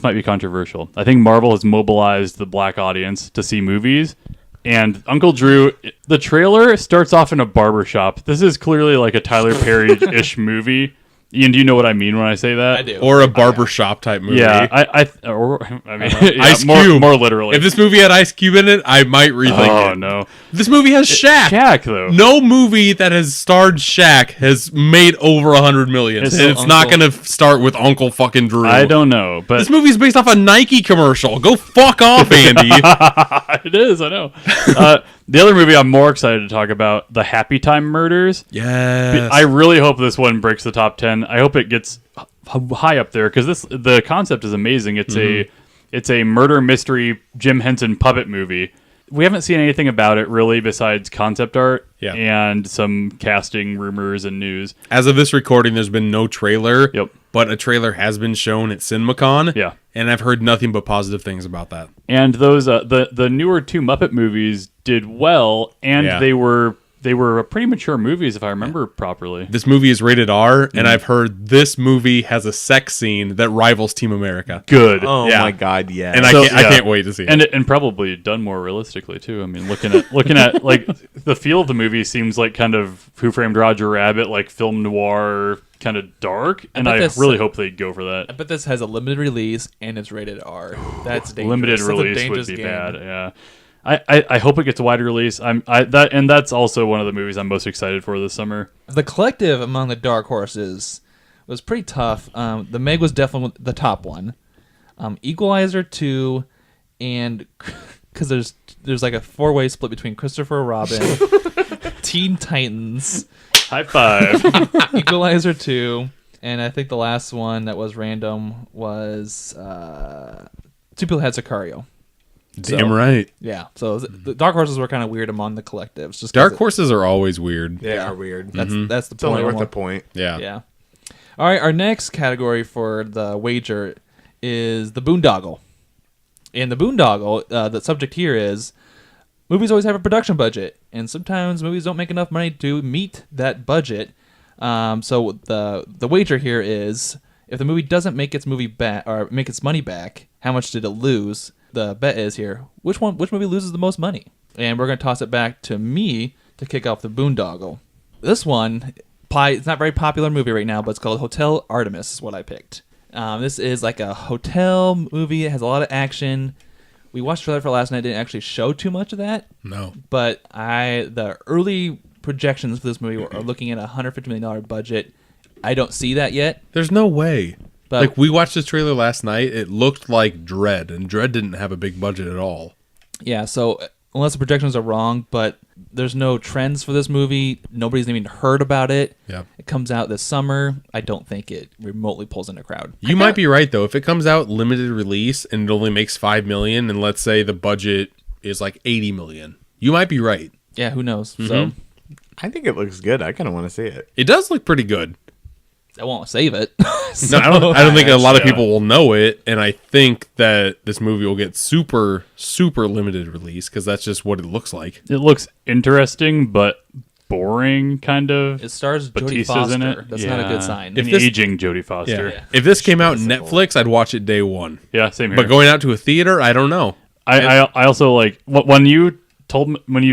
might be controversial. I think Marvel has mobilized the black audience to see movies. And Uncle Drew, the trailer starts off in a barbershop. This is clearly like a Tyler Perry-ish movie. Ian, do you know what I mean when I say that? I do. Or a barbershop type movie. Yeah, I mean, yeah, Ice Cube. more literally. If this movie had Ice Cube in it, I might rethink it. Oh no, This movie has Shaq. Shaq though. No movie that has starred Shaq has made over 100 million. It's And it's not going to start with Uncle fucking Drew. I don't know, but This movie is based off a Nike commercial. Go fuck off, Andy. it is. I know. The other movie I'm more excited to talk about, The Happy Time Murders. Yes. I really hope this one breaks the top 10. I hope it gets high up there because the concept is amazing. It's a murder mystery Jim Henson puppet movie. We haven't seen anything about it really besides concept art and some casting rumors and news. As of this recording, there's been no trailer. Yep. But a trailer has been shown at CinemaCon. Yeah. And I've heard nothing but positive things about that. And those the newer two Muppet movies did well, and they were pretty mature movies if I remember properly. This movie is rated R, and I've heard this movie has a sex scene that rivals Team America. Good. Oh Yeah. my god, yeah. And I can't wait to see it. And probably done more realistically too. I mean, looking at like the feel of the movie seems like kind of Who Framed Roger Rabbit, like film noir, kind of dark. And I really hope they go for that. I bet this has a limited release and it's rated R. That's dangerous. Limited That's a release would dangerous be game. bad. Yeah. I hope it gets a wider release. That's also one of the movies I'm most excited for this summer. The collective among the dark horses was pretty tough. The Meg was definitely the top one. Equalizer 2, and because there's like a 4-way split between Christopher Robin, Teen Titans, High five. Equalizer 2, and I think the last one that was random was Two People Had Sicario. Damn right. Yeah. So the dark horses were kind of weird among the collectives. Just Dark horses are always weird. They are weird. That's the It's point. only worth almost. a point. Yeah. Yeah. All right. Our next category for the wager is the boondoggle. And the boondoggle, the subject here is movies always have a production budget, and sometimes movies don't make enough money to meet that budget. So the wager here is if the movie doesn't make its movie back or make its money back, how much did it lose? The bet is here which movie loses the most money, and we're gonna toss it back to me to kick off the boondoggle. This one, it's not a very popular movie right now, but it's called Hotel Artemis. Is what I picked. This is like a hotel movie. It has a lot of action. We watched the trailer for last night. Didn't actually show too much of that. No. But the early projections for this movie are looking at a $150 million budget. I don't see that yet. There's no way. But Like, we watched this trailer last night. It looked like Dread, and Dread didn't have a big budget at all. yeah, so unless the projections are wrong, but there's no trends for this movie. Nobody's even heard about it. Yeah. It comes out this summer. I don't think it remotely pulls in a crowd. You might be right, though. If it comes out limited release and it only makes $5 million, and let's say the budget is like $80 million, you might be right. Yeah, who knows? So I think it looks good. I kind of want to see it. It does look pretty good. I won't save it. No, I don't think a lot of people will know it, and I think that this movie will get super, super limited release because that's just what it looks like. It looks interesting, but boring, kind of. It stars Jodie Batista's Foster. in it. That's not a good sign. An aging Jodie Foster. Yeah. If this came out on Netflix, I'd watch it day one. Yeah, same here. But going out to a theater, I don't know. I also like when you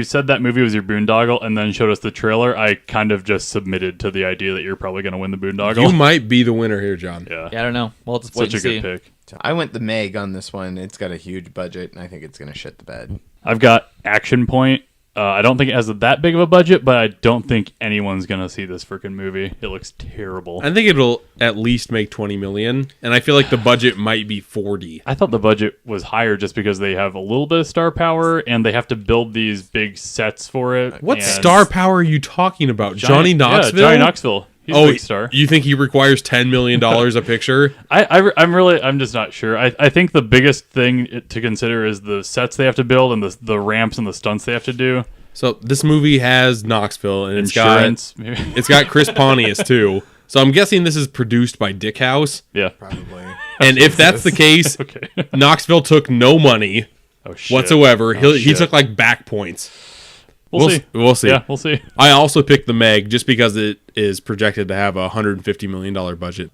said that movie was your boondoggle and then showed us the trailer, I kind of just submitted to the idea that you're probably going to win the boondoggle. You might be the winner here, John. Yeah, I don't know. Well, just wait such and a good see. pick. So I went the Meg on this one. It's got a huge budget, and I think it's going to shit the bed. I've got Action Point. I don't think it has that big of a budget, but I don't think anyone's going to see this freaking movie. It looks terrible. I think it'll at least make $20 million, and I feel like the budget might be 40. I thought the budget was higher just because they have a little bit of star power and they have to build these big sets for it. What and star power are you talking about? Johnny Knoxville? Yeah, Johnny Knoxville. He's a big star. You think he requires $10 million a picture? I'm just not sure. I think the biggest thing to consider is the sets they have to build and the ramps and the stunts they have to do. So this movie has Knoxville, and Insurance. it's got Chris Pontius too. So I'm guessing this is produced by Dick House. Yeah, Probably. And if that's the case, okay. Knoxville took no money whatsoever. He took like back points. We'll see. We'll see. Yeah, we'll see. I also picked the Meg just because it is projected to have a $150 million budget.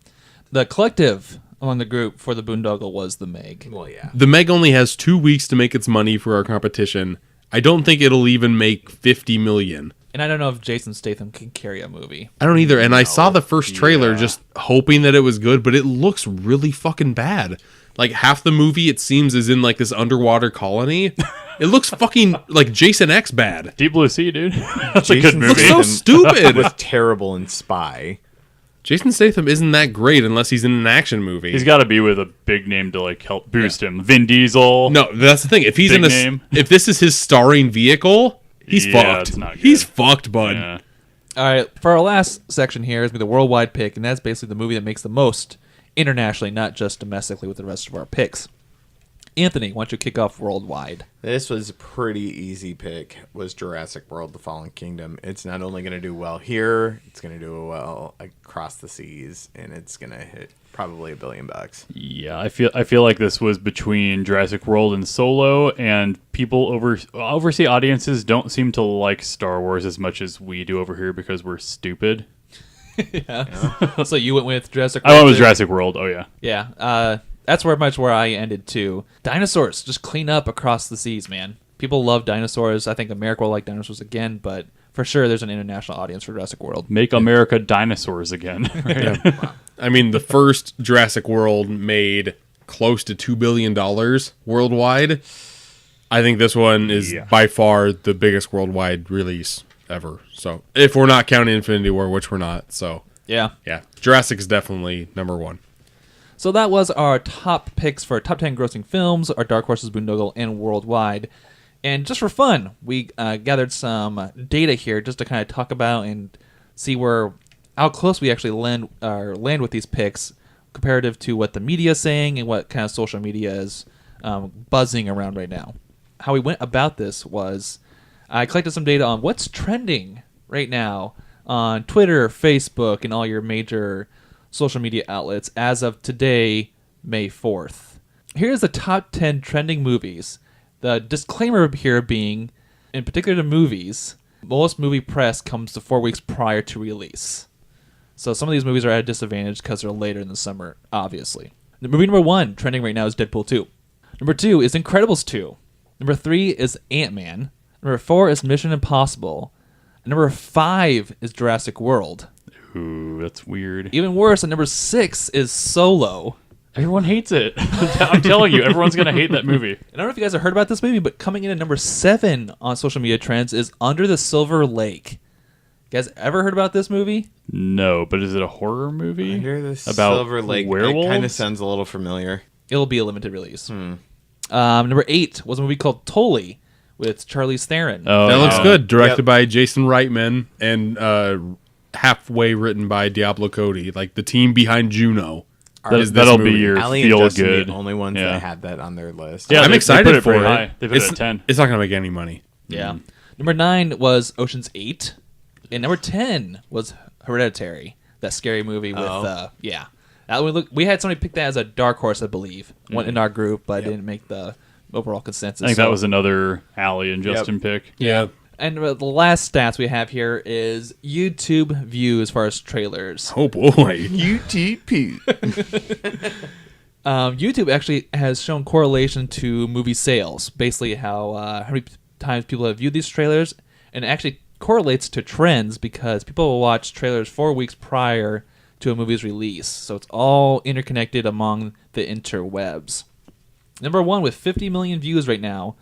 The collective among the group for the boondoggle was the Meg. Well, yeah. The Meg only has 2 weeks to make its money for our competition. I don't think it'll even make $50 million. And I don't know if Jason Statham can carry a movie. I don't either. And I saw the first trailer just hoping that it was good, but it looks really fucking bad. Like half the movie, it seems, is in like this underwater colony. It looks fucking like Jason X bad. Deep Blue Sea, dude. That's a good movie. Looks so stupid. Was terrible in Spy. Jason Statham isn't that great unless he's in an action movie. He's got to be with a big name to like help boost him. Vin Diesel. No, that's the thing. If he's Big in name. if this is his starring vehicle, he's fucked. It's not good. He's fucked, bud. Yeah. All right, for our last section here is the worldwide pick, and that's basically the movie that makes the most internationally, not just domestically with the rest of our picks. Anthony, why don't you kick off worldwide? This was a pretty easy pick. Was Jurassic World: The Fallen Kingdom. It's not only going to do well here, it's going to do well across the seas, and it's going to hit probably $1 billion. Yeah, I feel like this was between Jurassic World and Solo, and people overseas audiences don't seem to like Star Wars as much as we do over here because we're stupid. Yeah. So you went with Jurassic World? I went with Jurassic World. Oh yeah. Yeah. That's where I ended too. Dinosaurs, just clean up across the seas, man. People love dinosaurs. I think America will like dinosaurs again, but for sure there's an international audience for Jurassic World. Make America dinosaurs again. Right? Yeah. I mean, the first Jurassic World made close to $2 billion worldwide. I think this one is by far the biggest worldwide release ever. So, if we're not counting Infinity War, which we're not. So, yeah. Jurassic is definitely number one. So that was our top picks for top 10 grossing films, our Dark Horses, Boondoggle, and Worldwide. And just for fun, we gathered some data here just to kind of talk about and see how close we actually land with these picks comparative to what the media is saying and what kind of social media is buzzing around right now. How we went about this was I collected some data on what's trending right now on Twitter, Facebook, and all your major social media outlets as of today, May 4th. Here's the top 10 trending movies. The disclaimer here being, in particular the movies, most movie press comes to 4 weeks prior to release. So some of these movies are at a disadvantage because they're later in the summer, obviously. The movie number 1 trending right now is Deadpool 2. Number 2 is Incredibles 2. Number 3 is Ant-Man. Number 4 is Mission Impossible. And number 5 is Jurassic World. Ooh, that's weird. Even worse, at number 6 is Solo. Everyone hates it. I'm telling you, everyone's going to hate that movie. And I don't know if you guys have heard about this movie, but coming in at number 7 on social media trends is Under the Silver Lake. You guys ever heard about this movie? No, but is it a horror movie? Under the about Silver Lake. werewolves? It kind of sounds a little familiar. It'll be a limited release. Number 8 was a movie called Tully with Charlize Theron. Oh, That looks yeah. good. Directed by Jason Reitman and halfway written by Diablo Cody, like the team behind Juno. That'll be your Allie and feel Justin good. the only ones Yeah. that had that on their list. Yeah, I'm they excited put it for pretty it. high. They put it at 10. It's not going to make any money. Yeah. Number 9 was Ocean's 8. And number 10 was Hereditary, that scary movie with, That one we had somebody pick that as a dark horse, I believe, one in our group, but didn't make the overall consensus. I think that was another Allie and Justin pick. Yeah. And the last stats we have here is YouTube views as far as trailers. Oh boy. UTP. YouTube actually has shown correlation to movie sales, basically how many times people have viewed these trailers, and it actually correlates to trends because people will watch trailers 4 weeks prior to a movie's release. So it's all interconnected among the interwebs. Number 1 with 50 million views right now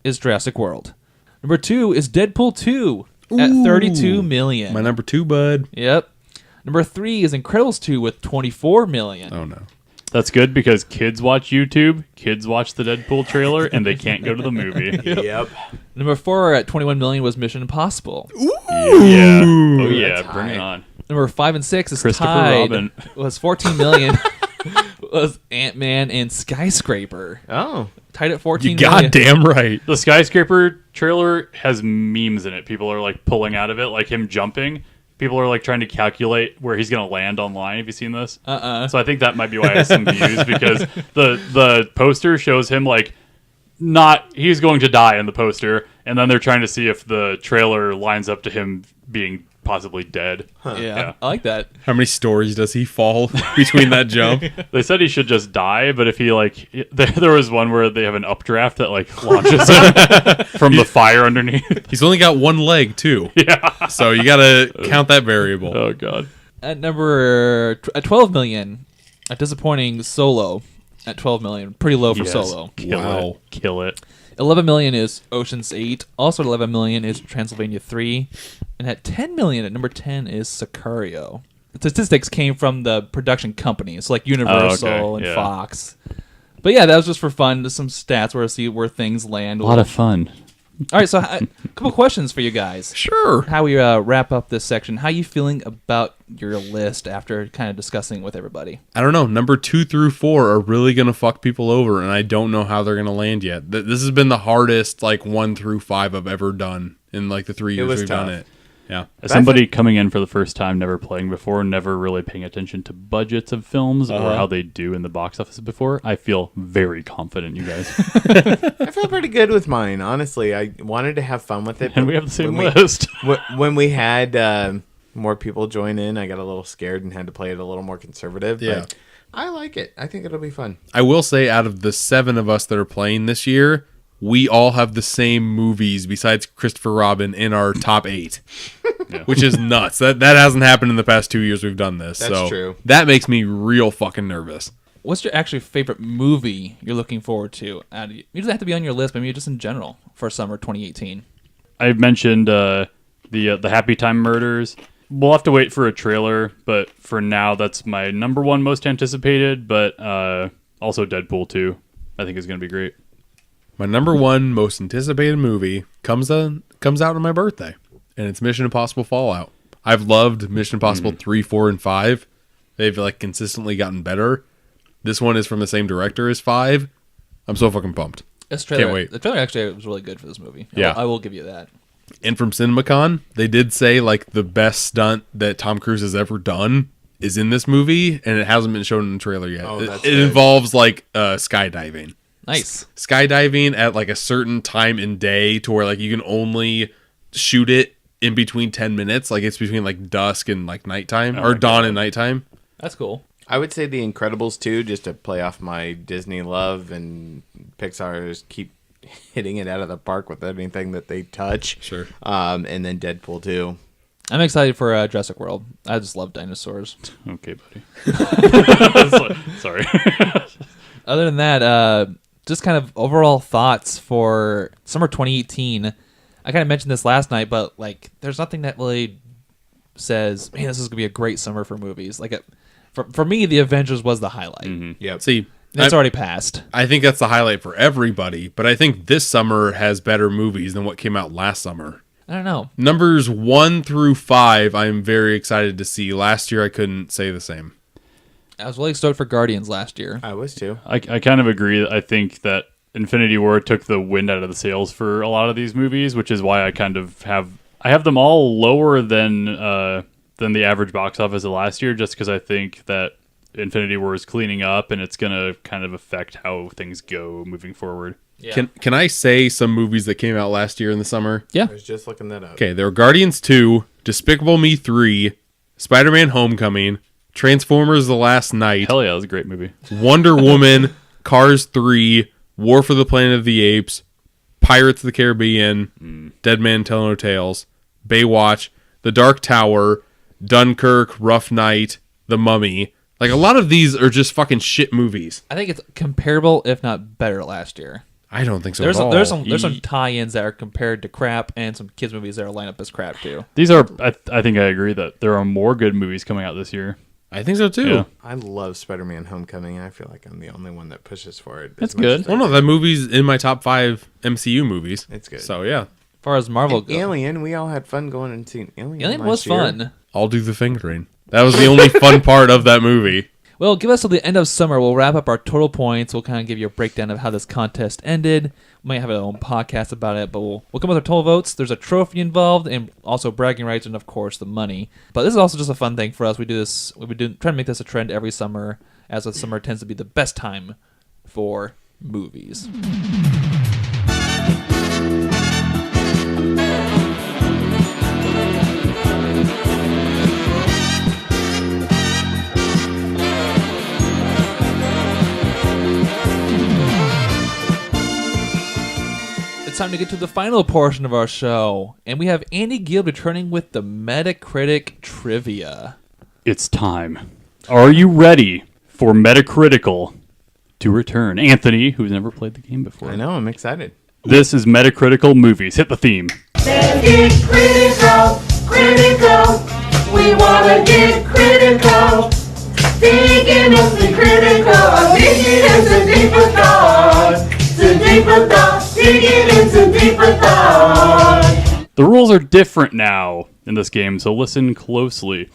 is Jurassic World. Number 2 is Deadpool 2 at 32 million. My number 2, bud. Yep. Number 3 is Incredibles 2 with 24 million. Oh, no. That's good because kids watch YouTube, kids watch the Deadpool trailer, and they can't go to the movie. Yep. Number 4 at 21 million was Mission Impossible. Yeah. Oh, yeah. That's Bring it high. on. Number 5 and 6 is Christopher tied. Robin. Was 14 million. Was Ant-Man and Skyscraper. Oh. Tied at 14 You million. goddamn right. The Skyscraper trailer has memes in it. People are like pulling out of it, like him jumping. People are like trying to calculate where he's going to land online. Have you seen this? So I think that might be why it has some views because the poster shows him like he's going to die in the poster, and then they're trying to see if the trailer lines up to him being possibly dead. Yeah, I like that. How many stories does he fall between that jump? They said he should just die, but if he like, there was one where they have an updraft that like launches him from the fire underneath. He's only got one leg, too. Yeah. So you got to count that variable. Oh god. At number at 12 million, a disappointing Solo at 12 million. Pretty low for Yes. Solo. Kill it. 11 million is Ocean's 8. Also at 11 million is Transylvania 3. And at 10 million, at number 10 is Sicario. The statistics came from the production companies like Universal and yeah. Fox. But yeah, that was just for fun. There's some stats where to see where things land. A lot of fun. All right, so a couple questions for you guys. Sure. How we wrap up this section. How you feeling about your list after kind of discussing with everybody? I don't know. Number 2 through 4 are really going to fuck people over, and I don't know how they're going to land yet. This has been the hardest, like, 1 through 5 I've ever done in, like, the 3 years was we've tough. done it. Yeah. As somebody coming in for the first time, never playing before, never really paying attention to budgets of films or how they do in the box office before, I feel very confident, you guys. I feel pretty good with mine, honestly. I wanted to have fun with it. And but we have the same when list. when we had more people join in, I got a little scared and had to play it a little more conservative. Yeah. But I like it. I think it'll be fun. I will say, out of the 7 of us that are playing this year, we all have the same movies besides Christopher Robin in our top 8, which is nuts. That hasn't happened in the past 2 years we've done this. That's so true. That makes me real fucking nervous. What's your actually favorite movie you're looking forward to? You doesn't have to be on your list, but maybe just in general for summer 2018. I've mentioned the Happy Time Murders. We'll have to wait for a trailer, but for now, that's my number 1 most anticipated. But also Deadpool 2, I think is going to be great. My number 1 most anticipated movie comes out on my birthday, and it's Mission Impossible Fallout. I've loved Mission Impossible 3, 4, and 5. They've like consistently gotten better. This one is from the same director as 5. I'm so fucking pumped. This trailer, Can't wait. The trailer actually was really good for this movie. Yeah. I will give you that. And from CinemaCon, they did say like the best stunt that Tom Cruise has ever done is in this movie, and it hasn't been shown in the trailer yet. Oh, that's it good. involves like skydiving. Nice. Skydiving at like a certain time and day to where like you can only shoot it in between 10 minutes. Like it's between like dusk and like nighttime or dawn and nighttime. That's cool. I would say The Incredibles 2, just to play off my Disney love, and Pixar's keep hitting it out of the park with anything that they touch. Sure. And then Deadpool 2. I'm excited for Jurassic World. I just love dinosaurs. Okay, buddy. Sorry. Other than that, just kind of overall thoughts for summer 2018. I kind of mentioned this last night, but like, there's nothing that really says, man, this is gonna be a great summer for movies. Like, for me, The Avengers was the highlight. Mm-hmm. Yep. See, That's already passed. I think that's the highlight for everybody, but I think this summer has better movies than what came out last summer. I don't know. Numbers 1 through 5, I'm very excited to see. Last year, I couldn't say the same. I was really stoked for Guardians last year. I was too. I kind of agree. I think that Infinity War took the wind out of the sails for a lot of these movies, which is why I kind of have them all lower than the average box office of last year, just because I think that Infinity War is cleaning up and it's going to kind of affect how things go moving forward. Yeah. Can I say some movies that came out last year in the summer? Yeah. I was just looking that up. Okay, there were Guardians 2, Despicable Me 3, Spider-Man Homecoming, Transformers The Last Night, Hell yeah, that was a great movie. Wonder Woman, Cars 3, War for the Planet of the Apes, Pirates of the Caribbean, Dead Man Tell No Tales, Baywatch, The Dark Tower, Dunkirk, Rough Night, The Mummy. Like, a lot of these are just fucking shit movies. I think it's comparable, if not better, last year. I don't think so There's at all. there's some tie-ins that are compared to crap, and some kids movies that are lined up as crap too. These are, I think I agree that there are more good movies coming out this year. I think so too. Yeah. I love Spider-Man Homecoming. I feel like I'm the only one that pushes for it. That's as much good. as I Well, no, do. that movie's in my top 5 MCU movies. It's good. So, yeah. As far as Marvel And goes, Alien, we all had fun going and seeing Alien. Alien was last year. fun. I'll do the fingering. That was the only fun part of that movie. Well, give us till the end of summer. We'll wrap up our total points. We'll kind of give you a breakdown of how this contest ended. We might have our own podcast about it, but we'll come with our total votes. There's a trophy involved, and also bragging rights, and of course the money. But this is also just a fun thing for us. We do this. We've been trying to make this a trend every summer, as the summer tends to be the best time for movies. It's time to get to the final portion of our show, and we have Andy Gill returning with the Metacritic Trivia. It's time. Are you ready for Metacritical to return? Anthony, who's never played the game before. I know. I'm excited. This is Metacritical Movies. Hit the theme. Get critical, critical. We wanna get critical. Digging into critical, digging into deeper thought. To deeper thought, digging into deeper thought. The rules are different now in this game, so listen closely.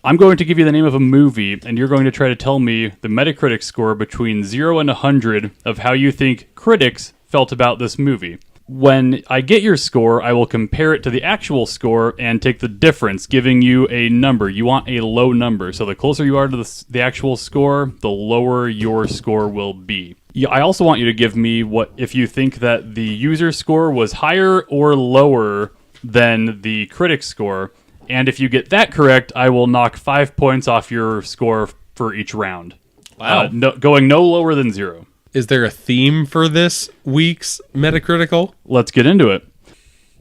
I'm going to give you the name of a movie, and you're going to try to tell me the Metacritic score between 0 and 100 of how you think critics felt about this movie. When I get your score, I will compare it to the actual score and take the difference, giving you a number. You want a low number, so the closer you are to the actual score, the lower your score will be. I also want you to give me what if you think that the user score was higher or lower than the critic score. And if you get that correct, I will knock 5 points off your score for each round. Wow. Going no lower than 0. Is there a theme for this week's Metacritical? Let's get into it.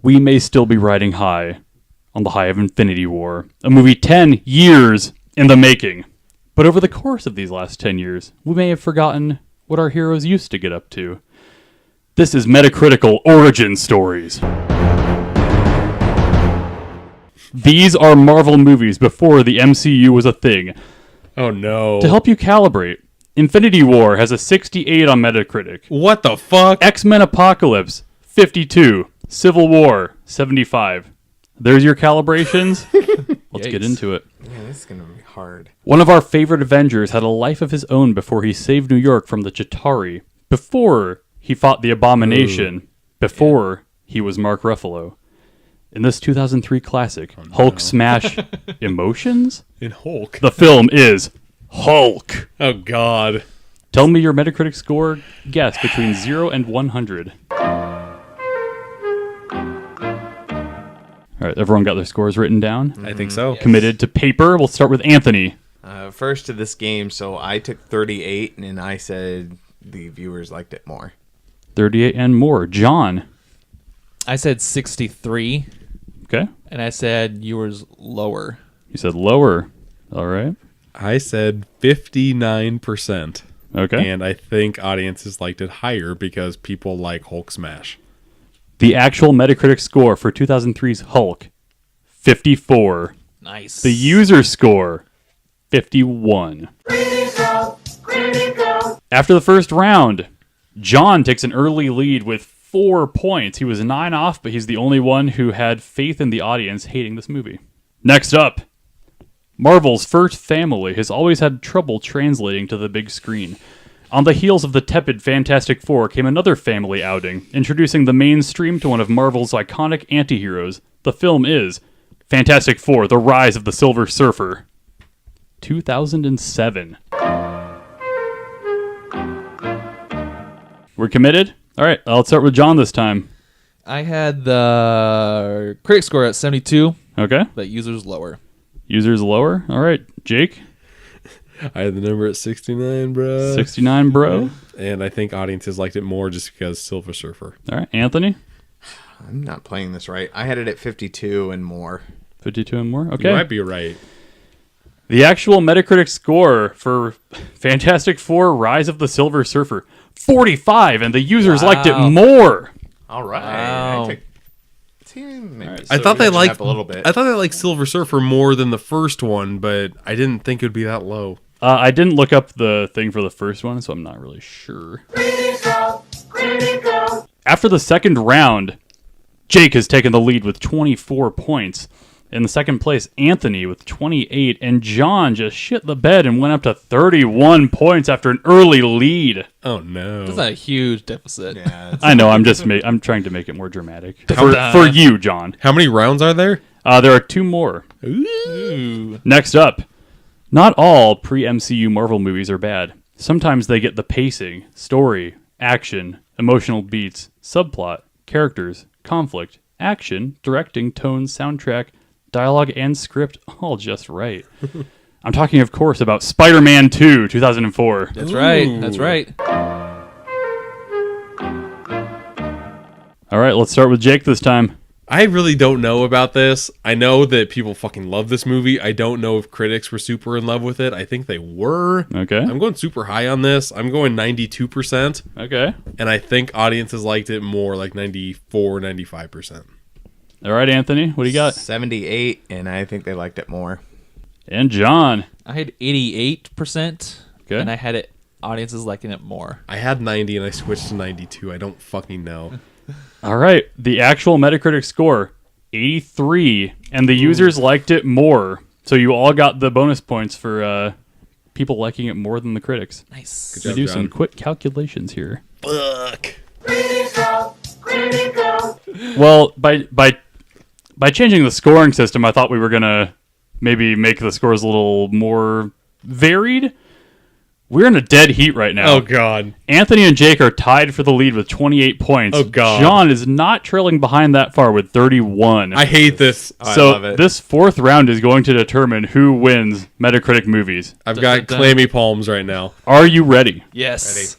We may still be riding high on the high of Infinity War, a movie 10 years in the making. But over the course of these last 10 years, we may have forgotten what our heroes used to get up to. This is Metacritical Origin Stories. These are Marvel movies before the MCU was a thing. Oh, no. To help you calibrate, Infinity War has a 68 on Metacritic. What the fuck? X-Men Apocalypse, 52. Civil War, 75. There's your calibrations. Let's get into it. Yeah, this is gonna be hard. One of our favorite Avengers had a life of his own before he saved New York from the Chitauri. before he fought the Abomination, before he was Mark Ruffalo. In this 2003 classic, Hulk Smash Emotions? In Hulk. The film is Hulk. Oh, God. Tell me your Metacritic score guess between 0 and 100. All right, everyone got their scores written down? I think so. Committed to paper. We'll start with Anthony. First to this game, so I took 38, and I said the viewers liked it more. 38 and more. John. I said 63. Okay. And I said yours lower. You said lower. All right. I said 59%. Okay. And I think audiences liked it higher because people like Hulk Smash. The actual Metacritic score for 2003's Hulk, 54. Nice. The user score, 51. Critical, critical. After the first round, John takes an early lead with 4 points. He was 9 off, but he's the only one who had faith in the audience hating this movie. Next up, Marvel's first family has always had trouble translating to the big screen. On the heels of the tepid Fantastic Four came another family outing, introducing the mainstream to one of Marvel's iconic anti-heroes. The film is Fantastic Four: The Rise of the Silver Surfer, 2007. We're committed? All right, let's start with John this time. I had the critic score at 72. Okay. But users lower. Users lower? All right, Jake? I had the number at 69, bro. 69, bro. And I think audiences liked it more just because Silver Surfer. All right, Anthony? I'm not playing this right. I had it at 52 and more. 52 and more? Okay. You might be right. The actual Metacritic score for Fantastic Four: Rise of the Silver Surfer, 45, and the users liked it more. All right. Wow. I thought they liked a little bit. I thought they liked Silver Surfer more than the first one, but I didn't think it would be that low. I didn't look up the thing for the first one, so I'm not really sure. Critical, critical. After the second round, Jake has taken the lead with 24 points. In the second place, Anthony with 28, and John just shit the bed and went up to 31 points after an early lead. Oh no. That's not a huge deficit. Yeah, I know, I'm trying to make it more dramatic. For you, John. How many rounds are there? There are 2 more. Ooh. Next up, not all pre-MCU Marvel movies are bad. Sometimes they get the pacing, story, action, emotional beats, subplot, characters, conflict, action, directing, tone, soundtrack, dialogue, and script all just right. I'm talking, of course, about Spider-Man 2, 2004. That's right. That's right. All right, let's start with Jake this time. I really don't know about this. I know that people fucking love this movie. I don't know if critics were super in love with it. I think they were. Okay. I'm going super high on this. I'm going 92%. Okay. And I think audiences liked it more, like 94, 95%. All right, Anthony, what do you got? 78, and I think they liked it more. And John. I had 88%. Okay. And I had it audiences liking it more. I had 90 and I switched to 92. I don't fucking know. All right, the actual Metacritic score, 83, and the users liked it more. So you all got the bonus points for people liking it more than the critics. Nice. Good We job, do John. some quick calculations here. Fuck. Critical, critical. Well, by changing the scoring system, I thought we were gonna maybe make the scores a little more varied. We're in a dead heat right now. Oh, God. Anthony and Jake are tied for the lead with 28 points. Oh, God. John is not trailing behind that far with 31. I hate this. So I love it. this fourth round is going to determine who wins Metacritic movies. I've got clammy palms right now. Are you ready? Yes.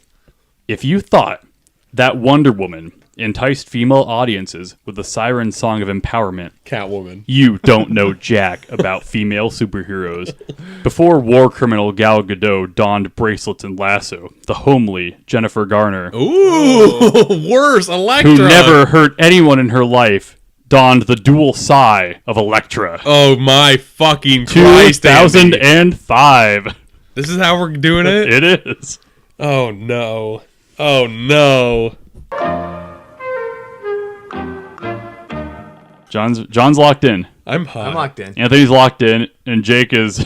If you thought that Wonder Woman enticed female audiences with the siren song of empowerment, Catwoman. you don't know jack about female superheroes. Before war criminal Gal Gadot donned bracelets and lasso, the homely Jennifer Garner, Ooh, worse, Elektra. who never hurt anyone in her life, donned the dual sigh of Elektra. Oh, my fucking Christ, Andy. 2005. This is how we're doing it? It is. Oh, no. Oh, no. John's locked in. I'm hot. I'm locked in. Anthony's locked in, and Jake is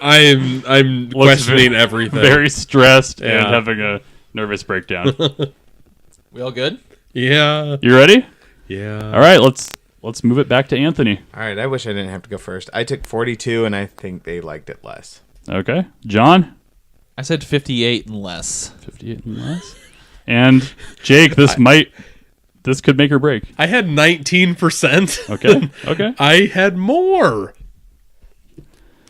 I'm questioning everything. very stressed and Yeah. having a nervous breakdown. We all good? Yeah. You ready? Yeah. All right, let's move it back to Anthony. All right, I wish I didn't have to go first. I took 42, and I think they liked it less. Okay. John? I said 58 and less. 58 and less. And Jake, this could make or break. I had 19%. Okay. Okay. I had more.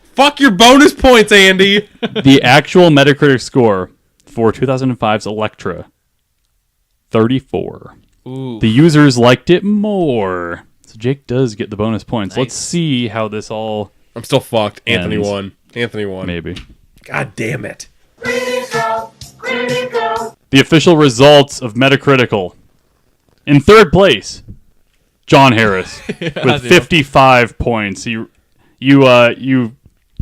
Fuck your bonus points, Andy. The actual Metacritic score for 2005's Elektra, 34. Ooh. The users liked it more. So Jake does get the bonus points. Nice. Let's see how this all I'm still fucked. Anthony ends. won. Anthony won. Maybe. God damn it. Critical, critical. The official results of Metacritical. In third place, John Harris with 55 points. You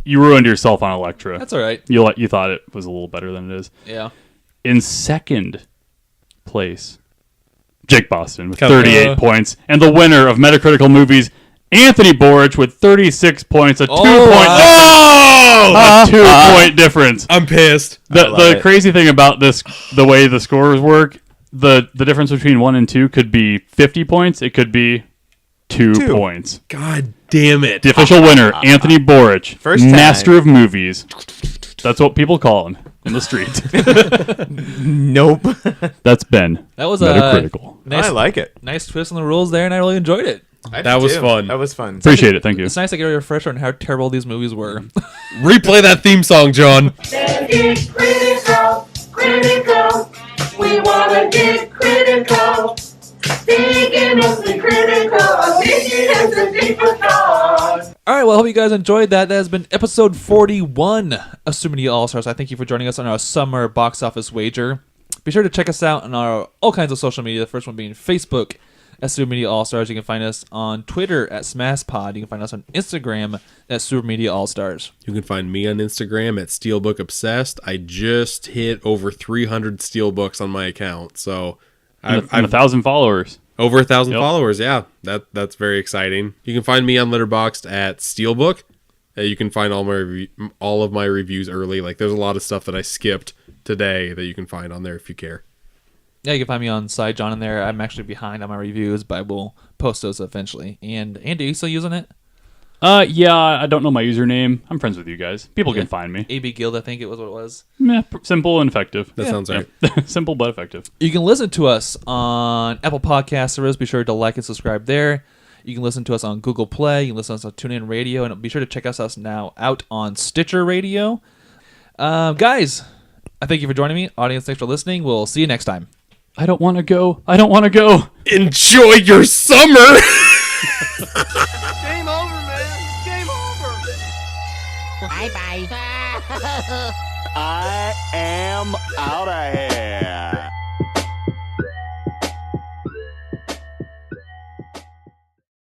ruined yourself on Elektra. That's all right. You thought it was a little better than it is. Yeah. In second place, Jake Boston with Come 38 on. points, and the winner of Metacritical Movies, Anthony Borich with 36 points, a 2 point difference. I'm pissed. The crazy thing about this, the way the scores work, the difference between 1 and 2 could be 50 points. It could be 2 points. God damn it. The official winner, Anthony Borich, First time. master of movies. That's what people call him in the street. Nope. That's Ben. That was Metacritical. nice, I like it. nice twist on the rules there, and I really enjoyed it. That was fun. That was fun. Appreciate it. Thank you. It's nice to get a refresher on how terrible these movies were. Replay that theme song, John. Then get critical, critical. We wanna get critical. Big and mostly critical. Thinking is a deeper thought. All right, well, I hope you guys enjoyed that. That has been episode 41 of Super Media All-Stars. I thank you for joining us on our summer box office wager. Be sure to check us out on our all kinds of social media. The first one being Facebook at Super Media All-Stars. You can find us on Twitter at SMASPod. You can find us on Instagram at Super Media All-Stars. You can find me on Instagram at Steelbook Obsessed. I just hit over 300 Steelbooks on my account, so I'm 1,000 followers. Over 1,000 Yep. followers. Yeah, that's very exciting. You can find me on Letterboxd at Steelbook. You can find all of my reviews early. Like, there's a lot of stuff that I skipped today that you can find on there if you care. Yeah, you can find me on Side John in there. I'm actually behind on my reviews, but I will post those eventually. And Andy, are you still using it? Yeah, I don't know my username. I'm friends with you guys. People can find me. AB Guild, I think it was what it was. Simple and effective. That sounds right. Simple but effective. You can listen to us on Apple Podcast service. Be sure to like and subscribe there. You can listen to us on Google Play. You can listen to us on TuneIn Radio. And be sure to check us out now out on Stitcher Radio. Guys, I thank you for joining me. Audience, thanks for listening. We'll see you next time. I don't want to go. I don't want to go. Enjoy your summer! Game over, man. Game over. Bye-bye. I am out of here.